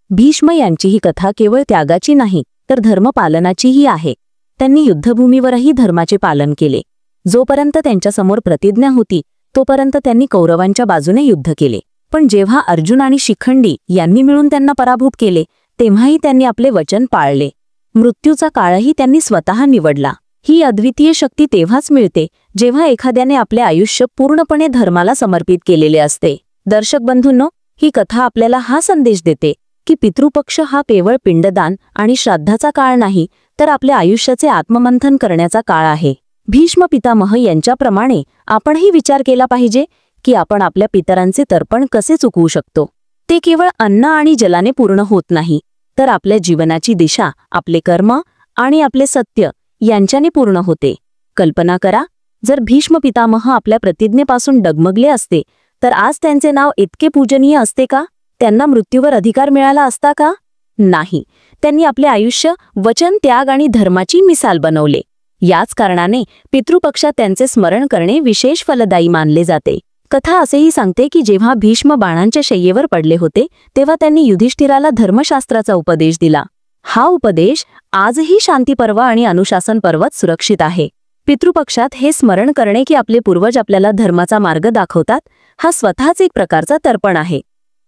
भीष्म यांची ही कथा केवळ त्यागाची नाही तर धर्मपालनाचीही आहे. त्यांनी युद्धभूमीवरही धर्माचे पालन केले. जोपर्यंत त्यांच्यासमोर प्रतिज्ञा होती तोपर्यंत त्यांनी कौरवांच्या बाजूने युद्ध केले. पण जेव्हा अर्जुन आणि शिखंडी यांनी मिळून त्यांना पराभूत केले तेव्हाही त्यांनी आपले वचन पाळले. मृत्यूचा काळही त्यांनी स्वतः निवडला. ही अद्वितीय शक्ती तेव्हाच मिळते जेव्हा एखाद्याने आपले आयुष्य पूर्णपणे धर्माला समर्पित केलेले असते. दर्शक बंधूंनो, ही कथा आपल्याला हा संदेश देते की पितृपक्ष हा केवळ पिंडदान आणि श्राद्धाचा काळ नाही तर आपल्या आयुष्याचे आत्ममंथन करण्याचा काळ आहे. भीष्म पितामह यांच्याप्रमाणे आपणही विचार केला पाहिजे की आपण आपल्या पितरांचे तर्पण कसे चुकवू शकतो. ते केवळ अन्न आणि जलाने पूर्ण होत नाही तर आपल्या जीवनाची दिशा, आपले कर्म आणि आपले सत्य यांच्याने पूर्ण होते. कल्पना करा, जर भीष्म पितामह आपल्या प्रतिज्ञेपासून डगमगले असते तर आज त्यांचे नाव इतके पूजनीय असते का? त्यांना मृत्यूवर अधिकार मिळाला असता का? नाही. त्यांनी आपले आयुष्य वचन, त्याग आणि धर्माची मिसाल बनवले. याच कारणाने पितृपक्षात त्यांचे स्मरण करणे विशेष फलदायी मानले जाते. कथा असेही सांगते की जेव्हा भीष्म बाणांच्या शय्येवर पडले होते तेव्हा त्यांनी युधिष्ठिराला धर्मशास्त्राचा उपदेश दिला. हा उपदेश आजही शांती पर्व आणि अनुशासन पर्वात सुरक्षित आहे. पितृपक्षात हे स्मरण करणे की आपले पूर्वज आपल्याला धर्माचा मार्ग दाखवतात हा स्वतःच एक प्रकारचा तर्पण आहे.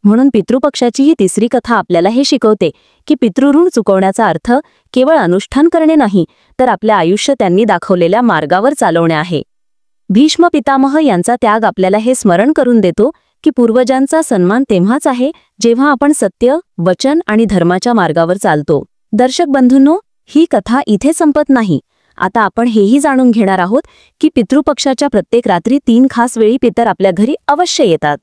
म्हणून पितृपक्षाची ही तिसरी कथा आपल्याला हे शिकवते की पितृऋण चुकवण्याचा अर्थ केवळ अनुष्ठान करणे नाही तर आपले आयुष्य त्यांनी दाखवलेल्या मार्गावर चालवणे आहे. भीष्म पितामह यांचा त्याग आपल्याला हे स्मरण करून देतो की पूर्वजांचा सन्मान तेव्हाच आहे जेव्हा आपण सत्य, वचन आणि धर्माच्या मार्गावर चालतो. दर्शक बंधूंनो, ही कथा इथे संपत नाही. आता आपण हेही जाणून घेणार आहोत की पितृपक्षाच्या प्रत्येक रात्री 3 खास वेळी पितर आपल्या घरी अवश्य येतात.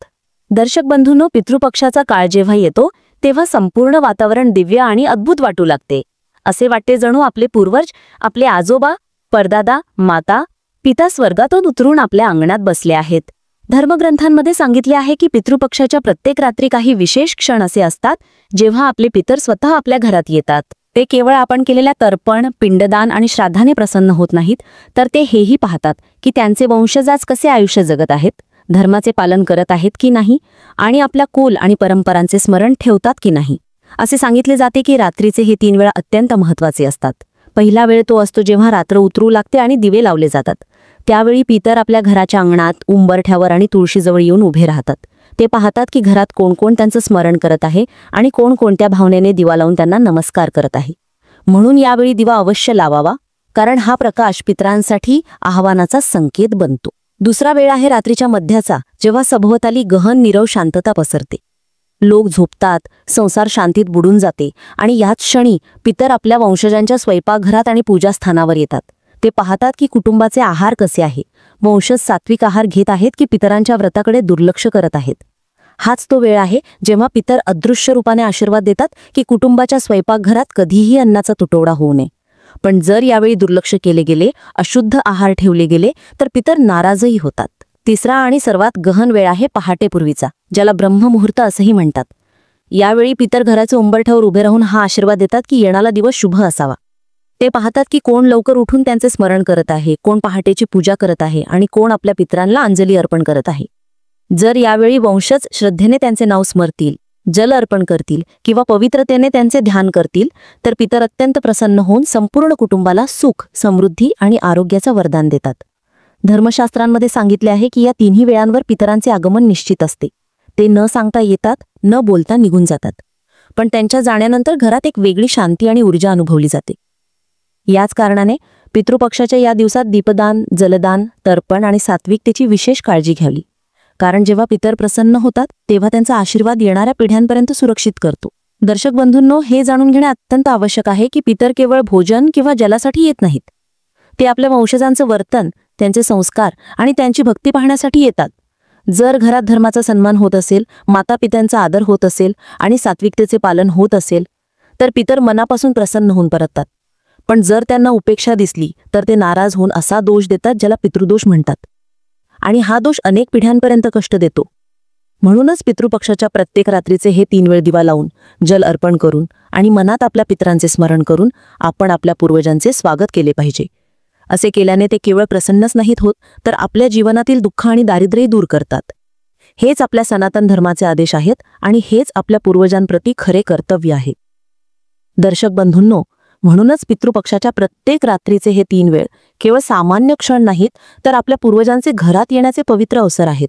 दर्शक बंधूंनो, पितृपक्षाचा काळ जेव्हा येतो तेव्हा संपूर्ण वातावरण दिव्य आणि अद्भुत वाटू लागते. असे वाटते जणू आपले पूर्वज, आपले आजोबा, परदादा, माता, पिता स्वर्गातून उतरून आपल्या अंगणात बसले आहेत. धर्मग्रंथांमध्ये सांगितले आहे की पितृपक्षाच्या प्रत्येक रात्री काही विशेष क्षण असे असतात जेव्हा आपले पितर स्वतः आपल्या घरात येतात. ते केवळ आपण केलेल्या तर्पण, पिंडदान आणि श्राद्धाने प्रसन्न होत नाहीत तर ते हेही पाहतात की त्यांचे वंशजाच कसे आयुष्य जगत आहेत, धर्माचे पालन करत आहेत की नाही आणि आपल्या कुल आणि परंपरांचे स्मरण ठेवतात की नाही. असे सांगितले जाते की रात्रीचे हे 3 वेळा अत्यंत महत्त्वाचे असतात. पहिला वेळ तो असतो जेव्हा रात्र उतरू लागते आणि दिवे लावले जातात. त्यावेळी पितर आपल्या घराच्या अंगणात, उंबरठ्यावर आणि तुळशीजवळ येऊन उभे राहतात. ते पाहतात की घरात कोण कोण त्यांचं स्मरण करत आहे आणि कोण कोणत्या भावनेने दिवा लावून त्यांना नमस्कार करत आहे. म्हणून यावेळी दिवा अवश्य लावावा कारण हा प्रकाश पितरांसाठी आव्हानाचा संकेत बनतो. दुसरा वेळ आहे रात्रीच्या मध्याचा, जेव्हा सभोवताली गहन नीरव शांतता पसरते. लोक झोपतात, संसार शांतीत बुडून जाते आणि याच क्षणी पितर आपल्या वंशजांच्या स्वयंपाकघरात आणि पूजास्थानावर येतात. ते पाहतात की कुटुंबाचे आहार कसे आहे, वंशज सात्विक आहार घेत आहेत की पितरांच्या व्रताकडे दुर्लक्ष करत आहेत. हाच तो वेळ आहे जेव्हा पितर अदृश्य रूपाने आशीर्वाद देतात की कुटुंबाच्या स्वयंपाकघरात कधीही अन्नाचा तुटवडा होऊ नये. पण जर यावेळी दुर्लक्ष केले गेले, अशुद्ध आहार ठेवले गेले तर पितर नाराजही होतात. तिसरा आणि सर्वात गहन वेळ आहे पहाटेपूर्वीचा, ज्याला ब्रह्ममुहूर्त असंही म्हणतात. यावेळी पितर घराच्या उंबरठ्यावर उभे राहून हा आशीर्वाद देतात की येणारा दिवस शुभ असावा. ते पाहतात की कोण लवकर उठून त्यांचे स्मरण करत आहे, कोण पहाटेची पूजा करत आहे आणि कोण आपल्या पितरांना अंजली अर्पण करत आहे. जर यावेळी वंशज श्रद्धेने त्यांचे नाव स्मरतील, जल अर्पण करतील किंवा पवित्रतेने त्यांचे ध्यान करतील, तर पितर अत्यंत प्रसन्न होऊन संपूर्ण कुटुंबाला सुख, समृद्धी आणि आरोग्याचं वरदान देतात. धर्मशास्त्रांमध्ये सांगितले आहे की या तिन्ही वेळांवर पितरांचे आगमन निश्चित असते. ते न सांगता येतात, न बोलता निघून जातात. पण त्यांच्या जाण्यानंतर घरात एक वेगळी शांती आणि ऊर्जा अनुभवली जाते. याच कारणाने पितृपक्षाच्या या दिवसात दीपदान, जलदान, तर्पण आणि सात्विकतेची विशेष काळजी घ्यावी. कारण जेव्हा पितर प्रसन्न होतात तेव्हा त्यांचा आशीर्वाद येणाऱ्या पिढ्यांपर्यंत सुरक्षित करतो. दर्शक बंधूंनो, हे जाणून घेणे अत्यंत आवश्यक आहे की पितर केवळ भोजन किंवा जलासाठी येत नाहीत. ते आपल्या वंशजांचं वर्तन, त्यांचे संस्कार आणि त्यांची भक्ती पाहण्यासाठी येतात. जर घरात धर्माचा सन्मान होत असेल, मातापित्यांचा आदर होत असेल आणि सात्विकतेचे पालन होत असेल, तर पितर मनापासून प्रसन्न होऊन परततात. पण जर त्यांना उपेक्षा दिसली तर ते नाराज होऊन असा दोष देतात ज्याला पितृदोष म्हणतात. आणि हा दोष अनेक पिढ्यांपर्यंत कष्ट देतो. म्हणूनच पितृपक्षाच्या प्रत्येक रात्रीचे हे 3 वेळ दिवा लावून, जल अर्पण करून आणि मनात आपल्या पितरांचे स्मरण करून आपण आपल्या पूर्वजांचे स्वागत केले पाहिजे. असे केल्याने ते केवळ प्रसन्नच नाहीत होत, तर आपल्या जीवनातील दुःख आणि दारिद्र्यही दूर करतात. हेच आपल्या सनातन धर्माचे आदेश आहेत आणि हेच आपल्या पूर्वजांप्रती खरे कर्तव्य आहे. दर्शक बंधूंनो, म्हणूनच पितृपक्षाच्या प्रत्येक रात्रीचे हे 3 वेळ केवळ सामान्य क्षण नाहीत, तर आपल्या पूर्वजांचे घरात येण्याचे पवित्र अवसर आहेत.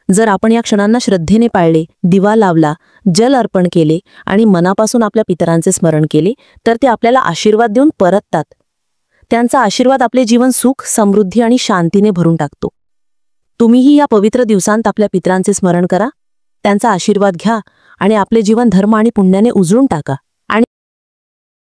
जर आपण या क्षणांना श्रद्धेने पाळले, दिवा लावला, जल अर्पण केले आणि मनापासून आपल्या पितरांचे स्मरण केले, तर ते आपल्याला आशीर्वाद देऊन परततात. त्यांचा आशीर्वाद आपले जीवन सुख, समृद्धी आणि शांतीने भरून टाकतो. तुम्हीही या पवित्र दिवसांत आपल्या पितरांचे स्मरण करा, त्यांचा आशीर्वाद घ्या आणि आपले जीवन धर्म आणि पुण्याने उजळून टाका.